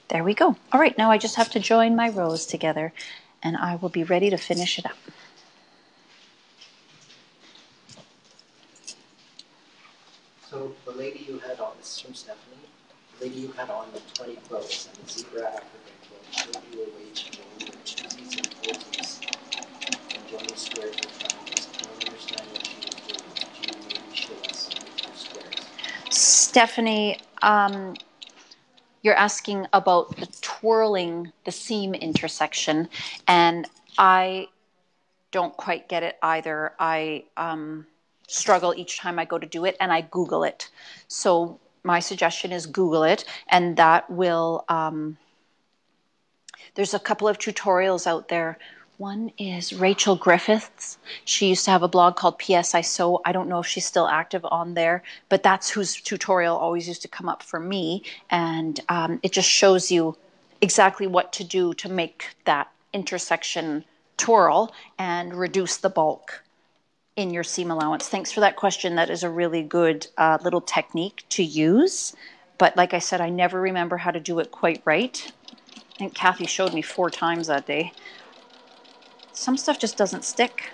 A: There we go. All right, now I just have to join my rows together, and I will be ready to finish it up.
B: So the lady you had on, this is from Stephanie, the lady you had on the 20 quilts and the zebra African quilt showed you a way to roll your twosies and foursies and join the squares with triangles. I don't understand what she was doing. Could you maybe show us with your squares?
A: Stephanie, you're asking about the twirling the seam intersection, and I don't quite get it either. I struggle each time I go to do it, and I Google it. So my suggestion is Google it, and that will, there's a couple of tutorials out there. One is Rachel Griffiths. She used to have a blog called PS I Sew. I don't know if she's still active on there, but that's whose tutorial always used to come up for me. And it just shows you exactly what to do to make that intersection twirl and reduce the bulk in your seam allowance? Thanks for that question. That is a really good little technique to use. But like I said, I never remember how to do it quite right. I think Kathy showed me 4 times that day. Some stuff just doesn't stick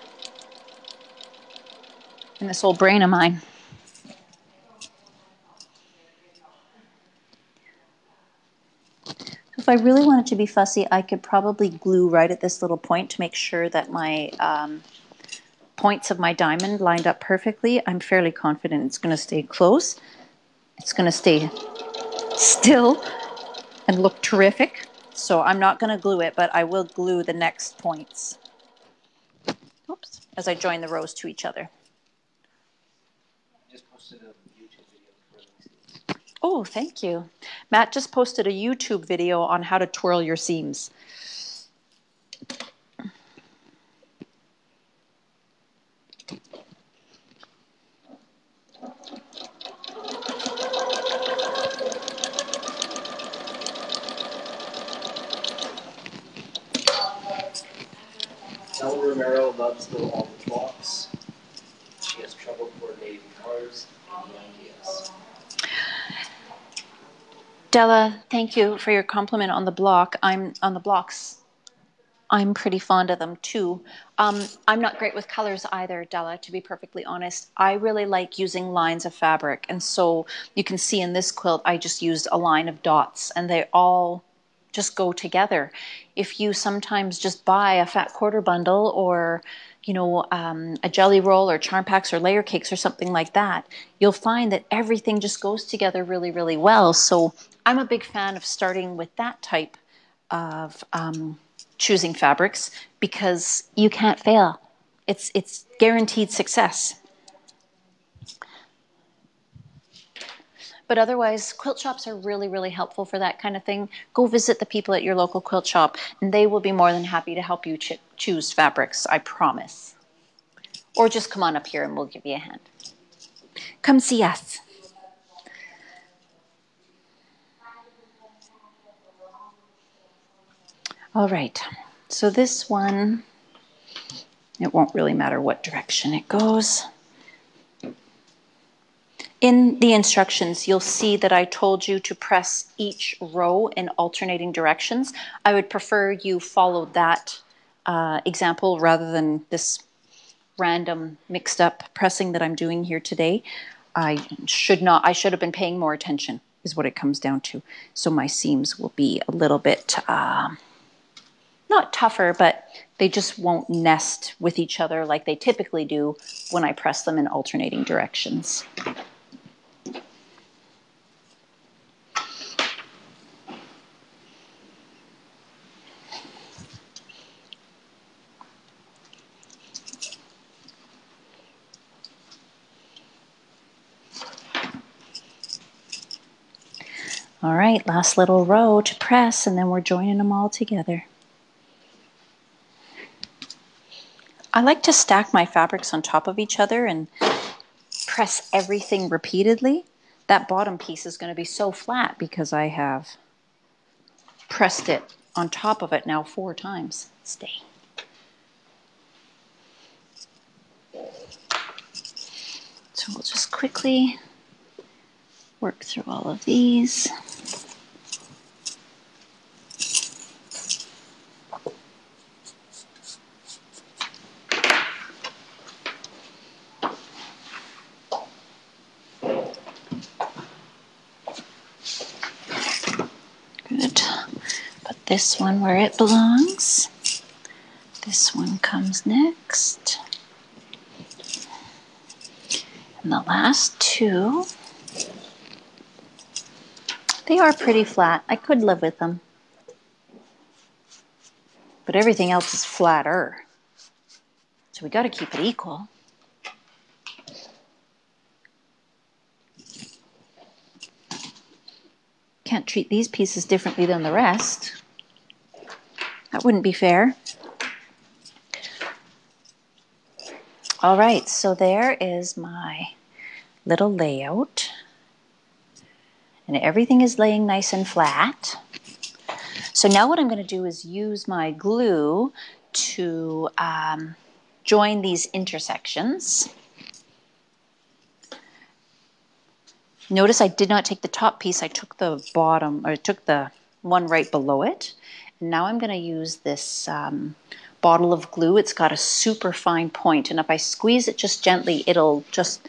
A: in this old brain of mine. If I really wanted to be fussy, I could probably glue right at this little point to make sure that my points of my diamond lined up perfectly. I'm fairly confident it's going to stay close. It's going to stay still and look terrific. So I'm not going to glue it, but I will glue the next points. Oops, as I join the rows to each other.
B: Just posted a YouTube video for these.
A: Oh, thank you. Matt just posted a YouTube video on how to twirl your seams.
B: Ella Romero loves all the blocks. She has trouble coordinating colors. Any ideas?
A: Della, thank you for your compliment on the block. I'm on the blocks. I'm pretty fond of them too. I'm not great with colors either, Della, to be perfectly honest. I really like using lines of fabric. And so you can see in this quilt, I just used a line of dots and they all just go together. If you sometimes just buy a fat quarter bundle or, you know, a jelly roll or charm packs or layer cakes or something like that, you'll find that everything just goes together really, really well. So I'm a big fan of starting with that type of choosing fabrics because you can't fail. It's guaranteed success. But otherwise, quilt shops are really, really helpful for that kind of thing. Go visit the people at your local quilt shop, and they will be more than happy to help you choose fabrics, I promise. Or just come on up here and we'll give you a hand. Come see us. All right, so this one, it won't really matter what direction it goes. In the instructions, you'll see that I told you to press each row in alternating directions. I would prefer you follow that example rather than this random mixed up pressing that I'm doing here today. I should have been paying more attention is what it comes down to. So my seams will be a little bit, not tougher, but they just won't nest with each other like they typically do when I press them in alternating directions. All right, last little row to press, and then we're joining them all together. I like to stack my fabrics on top of each other and press everything repeatedly. That bottom piece is going to be so flat because I have pressed it on top of it now 4 times. Stay. So we'll just quickly work through all of these. Good. Put this one where it belongs. This one comes next. And the last 2, they are pretty flat. I could live with them. But everything else is flatter. So we got to keep it equal. Can't treat these pieces differently than the rest. That wouldn't be fair. All right, so there is my little layout. And everything is laying nice and flat. So now what I'm going to do is use my glue to join these intersections. Notice I did not take the top piece, I took the bottom, or I took the one right below it. And now I'm going to use this bottle of glue. It's got a super fine point, and if I squeeze it just gently, it'll just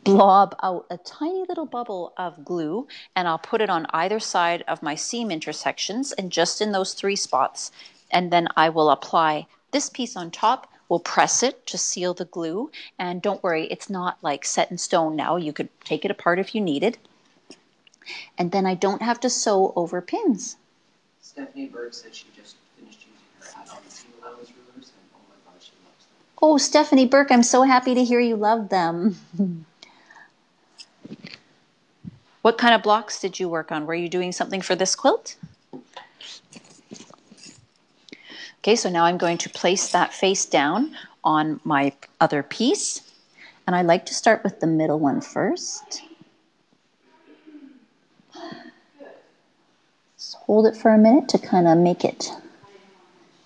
A: blob out a tiny little bubble of glue, and I'll put it on either side of my seam intersections and just in those 3 spots. And then I will apply this piece on top. We'll press it to seal the glue, and don't worry, it's not like set in stone now. You could take it apart if you needed. And then I don't have to sew over pins.
B: Stephanie Berg said she just finished using her add-on seam allowance rulers, and oh my gosh, she loves them.
A: Oh, Stephanie Burke, I'm so happy to hear you love them. What kind of blocks did you work on? Were you doing something for this quilt? Okay, so now I'm going to place that face down on my other piece. And I like to start with the middle one first. Just hold it for a minute to kind of make it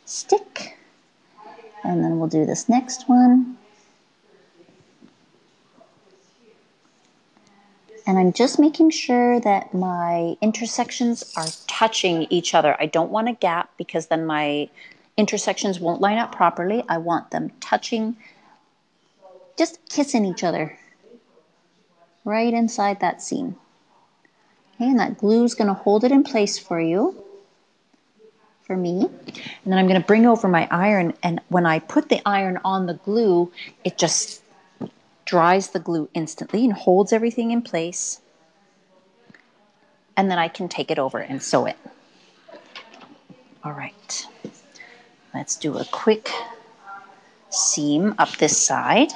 A: stick. And then we'll do this next one. And I'm just making sure that my intersections are touching each other. I don't want a gap because then my intersections won't line up properly. I want them touching, just kissing each other right inside that seam. Okay, and that glue is going to hold it in place for you, for me. And then I'm going to bring over my iron, and when I put the iron on the glue, it just dries the glue instantly and holds everything in place. And then I can take it over and sew it. All right. Let's do a quick seam up this side.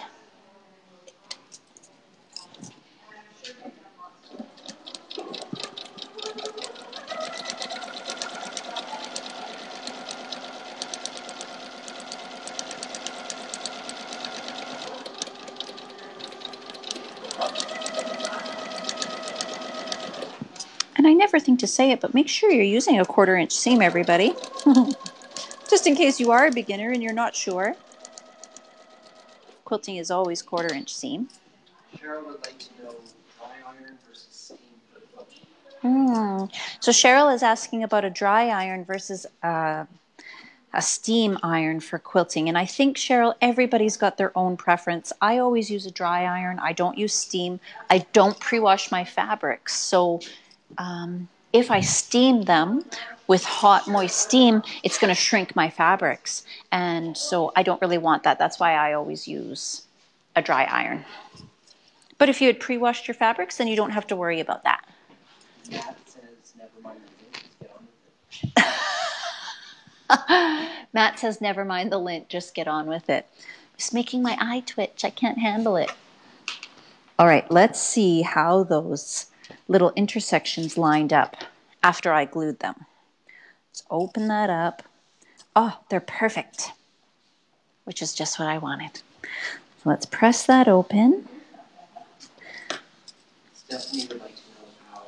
A: And I never think to say it, but make sure you're using a 1/4 inch seam, everybody. Just in case you are a beginner and you're not sure. Quilting is always 1/4 inch seam.
B: Cheryl would like to know dry iron versus steam for quilting.
A: So Cheryl is asking about a dry iron versus a steam iron for quilting. And I think, Cheryl, everybody's got their own preference. I always use a dry iron. I don't use steam. I don't pre-wash my fabrics. So if I steam them with hot, moist steam, it's going to shrink my fabrics. And so I don't really want that. That's why I always use a dry iron. But if you had pre-washed your fabrics, then you don't have to worry about that.
B: Matt says, never mind the lint, just get on with it.
A: Matt says, never mind the lint, just get on with it. It's making my eye twitch. I can't handle it. All right, let's see how those little intersections lined up after I glued them. Let's open that up. Oh, they're perfect, which is just what I wanted. So let's press that open.
B: Stephanie would like to know how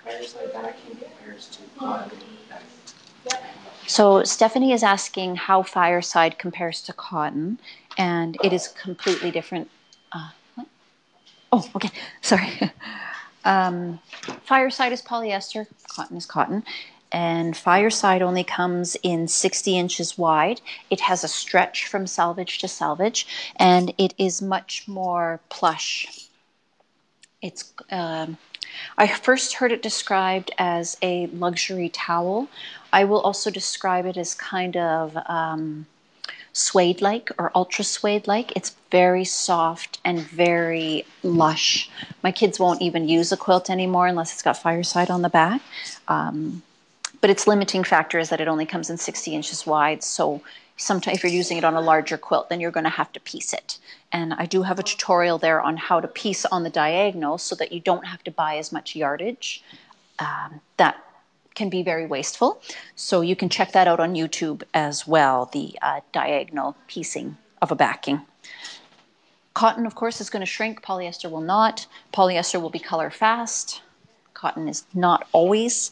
B: fireside backing compares to cotton backing.
A: So Stephanie is asking how fireside compares to cotton, and it is completely different. What? Oh, okay, sorry. Fireside is polyester, cotton is cotton, and fireside only comes in 60 inches wide. It has a stretch from selvage to selvage, and it is much more plush. It's I first heard it described as a luxury towel. I will also describe it as kind of suede-like or ultra suede-like. It's very soft and very lush. My kids won't even use a quilt anymore unless it's got fireside on the back. But its limiting factor is that it only comes in 60 inches wide. So sometimes if you're using it on a larger quilt, then you're going to have to piece it. And I do have a tutorial there on how to piece on the diagonal so that you don't have to buy as much yardage. That can be very wasteful. So you can check that out on YouTube as well, the diagonal piecing of a backing. Cotton, of course, is going to shrink. Polyester will not. Polyester will be color fast. Cotton is not always.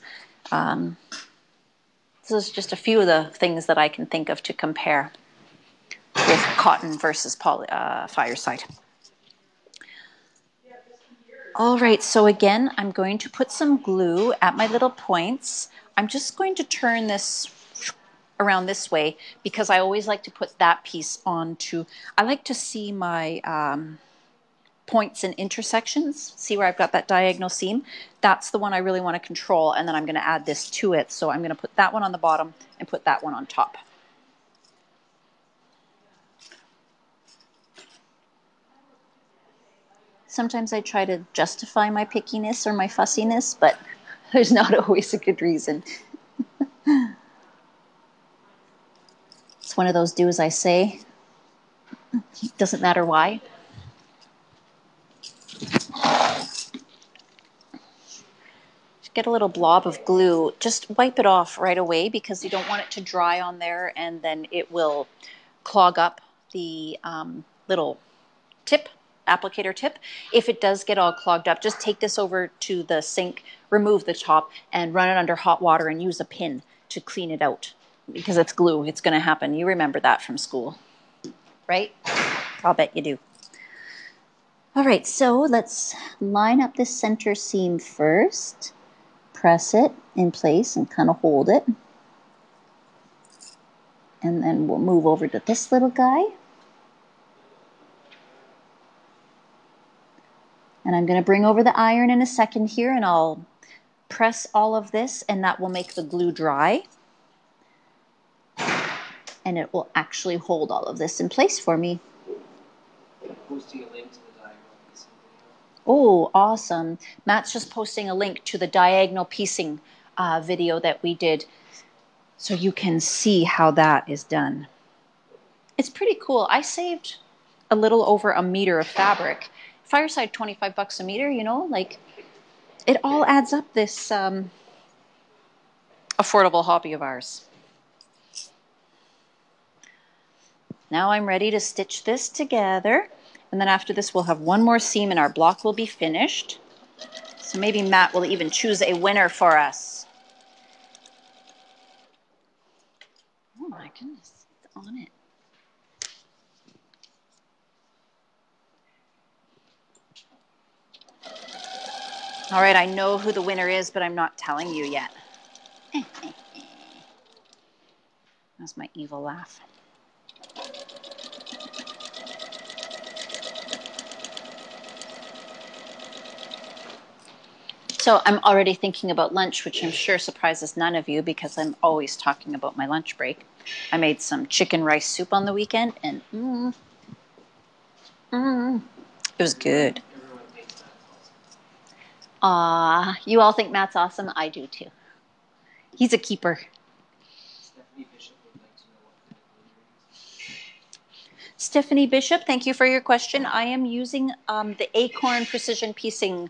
A: This is just a few of the things that I can think of to compare with cotton versus fireside. All right, so again, I'm going to put some glue at my little points. I'm just going to turn this around this way because I always like to put that piece onto, I like to see my points and intersections. See where I've got that diagonal seam? That's the one I really want to control, and then I'm going to add this to it. So I'm going to put that one on the bottom and put that one on top. Sometimes I try to justify my pickiness or my fussiness, but there's not always a good reason. It's one of those do as I say. It doesn't matter why. Get a little blob of glue. Just wipe it off right away because you don't want it to dry on there and then it will clog up the little tip, applicator tip. If it does get all clogged up, just take this over to the sink, remove the top, and run it under hot water and use a pin to clean it out because it's glue. It's going to happen. You remember that from school, right? I'll bet you do. All right, so let's line up this center seam first. Press it in place and kind of hold it. And then we'll move over to this little guy. And I'm going to bring over the iron in a second here, and I'll press all of this, and that will make the glue dry. And it will actually hold all of this in place for me.
B: Posting a link to the diagonal piecing video.
A: Oh, awesome. Matt's just posting a link to the diagonal piecing video that we did, so you can see how that is done. It's pretty cool. I saved a little over a meter of fabric. Fireside, 25 bucks a meter, you know, like it all adds up, this affordable hobby of ours. Now I'm ready to stitch this together. And then after this, we'll have one more seam and our block will be finished. So maybe Matt will even choose a winner for us. Oh my goodness, it's on it. All right, I know who the winner is, but I'm not telling you yet. That's my evil laugh. So I'm already thinking about lunch, which I'm sure surprises none of you because I'm always talking about my lunch break. I made some chicken rice soup on the weekend, and it was good. You all think Matt's awesome? I do too. He's a keeper. Stephanie Bishop, thank you for your question. I am using the Acorn Precision Piecing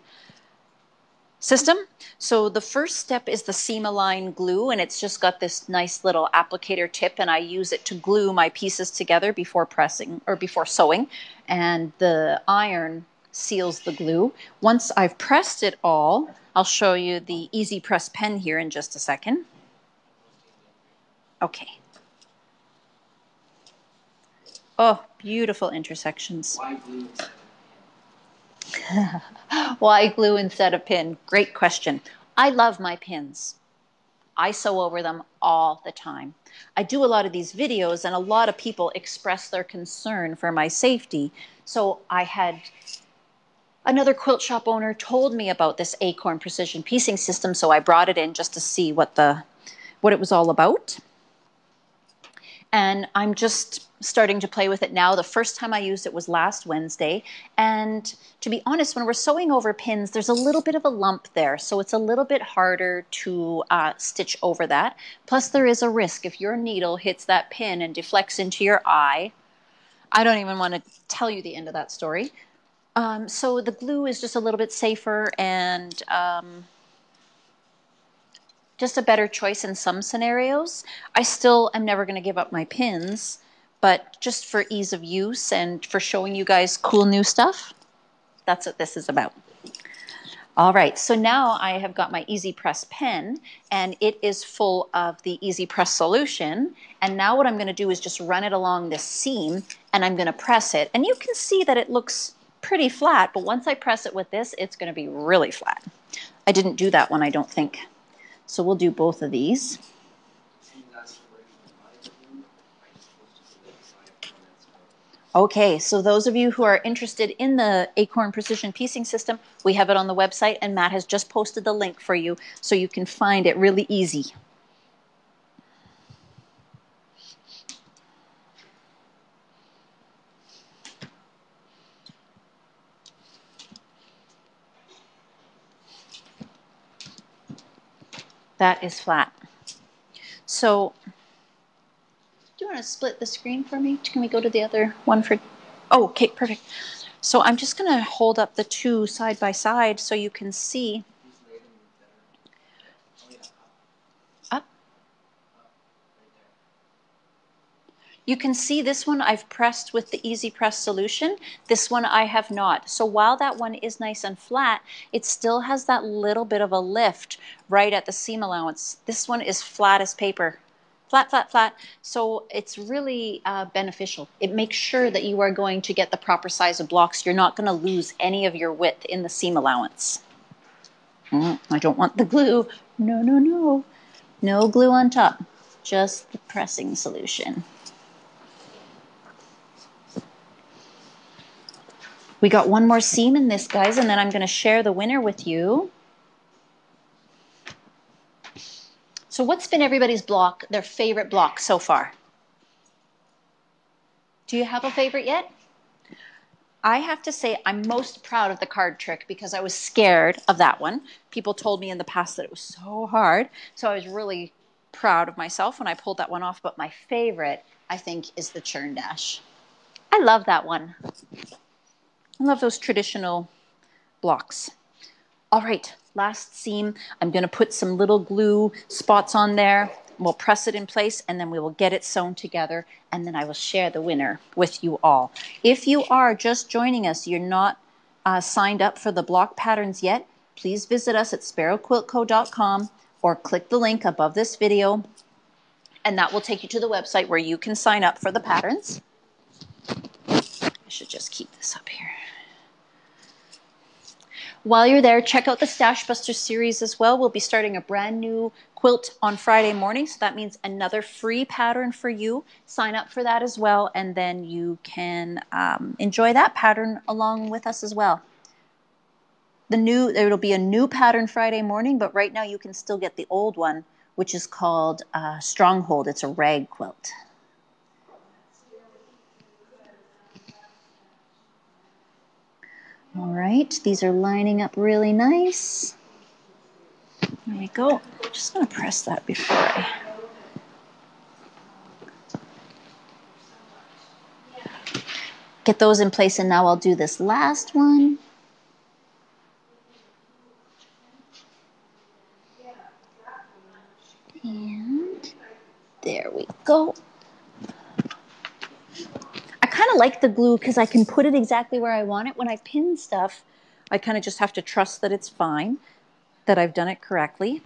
A: system. So the first step is the seam-align glue, and it's just got this nice little applicator tip, and I use it to glue my pieces together before pressing or before sewing, and the iron seals the glue. Once I've pressed it all, I'll show you the Easy Press pen here in just a second. Okay. Oh, beautiful intersections.
B: Why glue instead of pin?
A: Why glue instead of pin? Great question. I love my pins. I sew over them all the time. I do a lot of these videos, and a lot of people express their concern for my safety. So I had another quilt shop owner told me about this Acorn Precision Piecing system, so I brought it in just to see what it was all about. And I'm just starting to play with it now. The first time I used it was last Wednesday. And to be honest, when we're sewing over pins, there's a little bit of a lump there. So it's a little bit harder to stitch over that. Plus there is a risk if your needle hits that pin and deflects into your eye. I don't even want to tell you the end of that story. So the glue is just a little bit safer and just a better choice in some scenarios. I still am never going to give up my pins, but just for ease of use and for showing you guys cool new stuff, that's what this is about. All right, so now I have got my Easy Press pen and it is full of the Easy Press solution. And now what I'm going to do is just run it along this seam and I'm going to press it. And you can see that it looks pretty flat, but once I press it with this, it's going to be really flat. I didn't do that one, I don't think. So we'll do both of these. Okay, so those of you who are interested in the Acorn Precision Piecing System, we have it on the website and Matt has just posted the link for you so you can find it really easy. That is flat. So, do you want to split the screen for me? Can we go to the other one for... Oh, okay, perfect. So I'm just going to hold up the two side by side so you can see. Up. You can see this one I've pressed with the Easy Press solution. This one I have not. So while that one is nice and flat, it still has that little bit of a lift right at the seam allowance. This one is flat as paper. Flat, flat, flat. So it's really beneficial. It makes sure that you are going to get the proper size of blocks. You're not going to lose any of your width in the seam allowance. I don't want the glue. No, no, no. No glue on top. Just the pressing solution. We got one more seam in this, guys, and then I'm going to share the winner with you. So what's been everybody's block, their favorite block so far? Do you have a favorite yet? I have to say I'm most proud of the card trick because I was scared of that one. People told me in the past that it was so hard, so I was really proud of myself when I pulled that one off, but my favorite, I think, is the churn dash. I love that one. I love those traditional blocks. All right, last seam. I'm going to put some little glue spots on there. We'll press it in place and then we will get it sewn together and then I will share the winner with you all. If you are just joining us, you're not signed up for the block patterns yet, please visit us at sparrowquiltco.com or click the link above this video and that will take you to the website where you can sign up for the patterns. I should just keep this up here. While you're there, check out the Stash Buster series as well. We'll be starting a brand new quilt on Friday morning, so that means another free pattern for you. Sign up for that as well, and then you can enjoy that pattern along with us as well. It'll be a new pattern Friday morning, but right now you can still get the old one, which is called Stronghold. It's a rag quilt. All right, these are lining up really nice. There we go. I'm just going to press that before I... get those in place, and now I'll do this last one. And there we go. I kind of like the glue because I can put it exactly where I want it. When I pin stuff, I kind of just have to trust that it's fine, that I've done it correctly.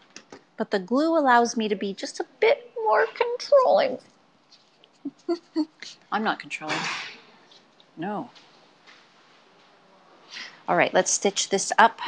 A: But the glue allows me to be just a bit more controlling. I'm not controlling. No. All right, let's stitch this up.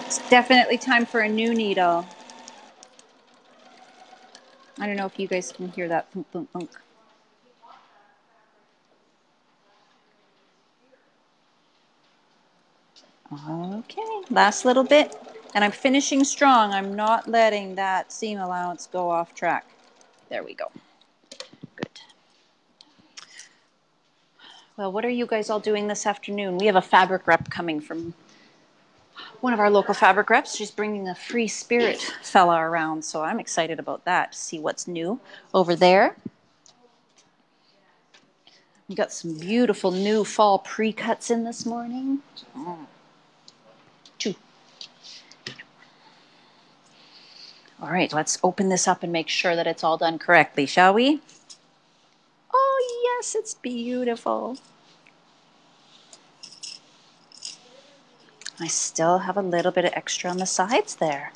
A: It's definitely time for a new needle. I don't know if you guys can hear that thunk, thunk, thunk. Okay, last little bit. And I'm finishing strong. I'm not letting that seam allowance go off track. There we go. Good. Well, what are you guys all doing this afternoon? We have a fabric rep coming from one of our local fabric reps. She's bringing a free spirit fella around, so I'm excited about that, to see what's new over there. We got some beautiful new fall pre-cuts in this morning. Two. All right, let's open this up and make sure that it's all done correctly, shall we? Oh, yes, it's beautiful. I still have a little bit of extra on the sides there.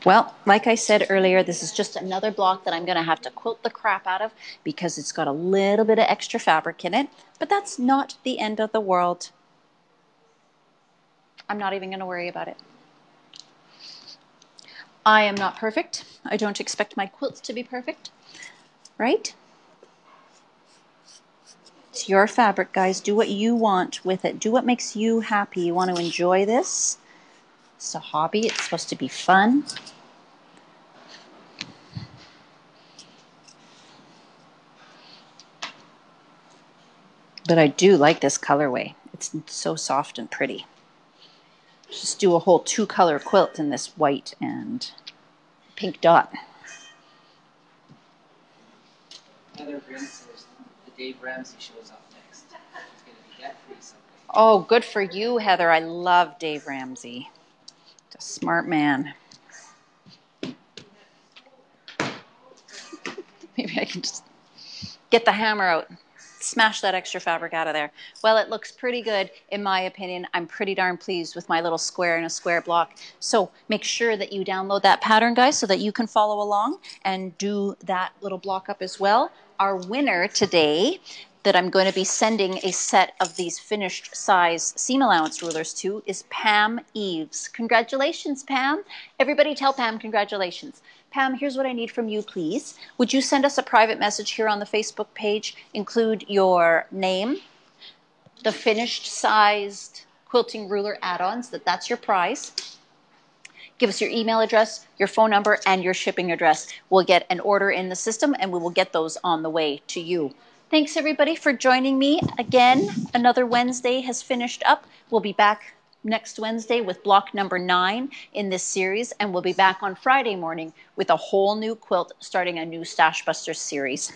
A: Well, like I said earlier, this is just another block that I'm going to have to quilt the crap out of because it's got a little bit of extra fabric in it, but that's not the end of the world. I'm not even going to worry about it. I am not perfect. I don't expect my quilts to be perfect, right? It's your fabric, guys. Do what you want with it. Do what makes you happy. You want to enjoy this. It's a hobby. It's supposed to be fun. But I do like this colorway. It's so soft and pretty. Just do a whole 2-color quilt in this white and pink dot.
B: Heather Bryn says the Dave Ramsey show's up next. It's going to be debt-free someday.
A: Oh, good for you, Heather. I love Dave Ramsey. He's a smart man. Maybe I can just get the hammer out. Smash that extra fabric out of there. Well, it looks pretty good in my opinion. I'm pretty darn pleased with my little square and a square block. So make sure that you download that pattern, guys, so that you can follow along and do that little block up as well. Our winner today that I'm going to be sending a set of these finished size seam allowance rulers to is Pam Eves. Congratulations, Pam. Everybody tell Pam congratulations. Pam, here's what I need from you, please. Would you send us a private message here on the Facebook page? Include your name, the finished sized quilting ruler add-ons, that's your prize. Give us your email address, your phone number, and your shipping address. We'll get an order in the system, and we will get those on the way to you. Thanks, everybody, for joining me. Again, another Wednesday has finished up. We'll be back next Wednesday with block number 9 in this series, and we'll be back on Friday morning with a whole new quilt starting a new Stash Busters series.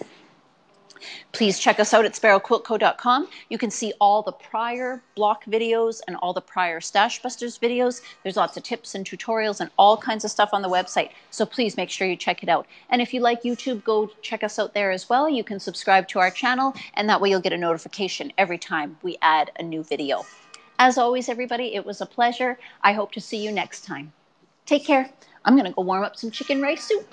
A: Please check us out at sparrowquiltco.com. You can see all the prior block videos and all the prior Stash Busters videos. There's lots of tips and tutorials and all kinds of stuff on the website. So please make sure you check it out. And if you like YouTube, go check us out there as well. You can subscribe to our channel, and that way you'll get a notification every time we add a new video. As always, everybody, it was a pleasure. I hope to see you next time. Take care. I'm going to go warm up some chicken rice soup.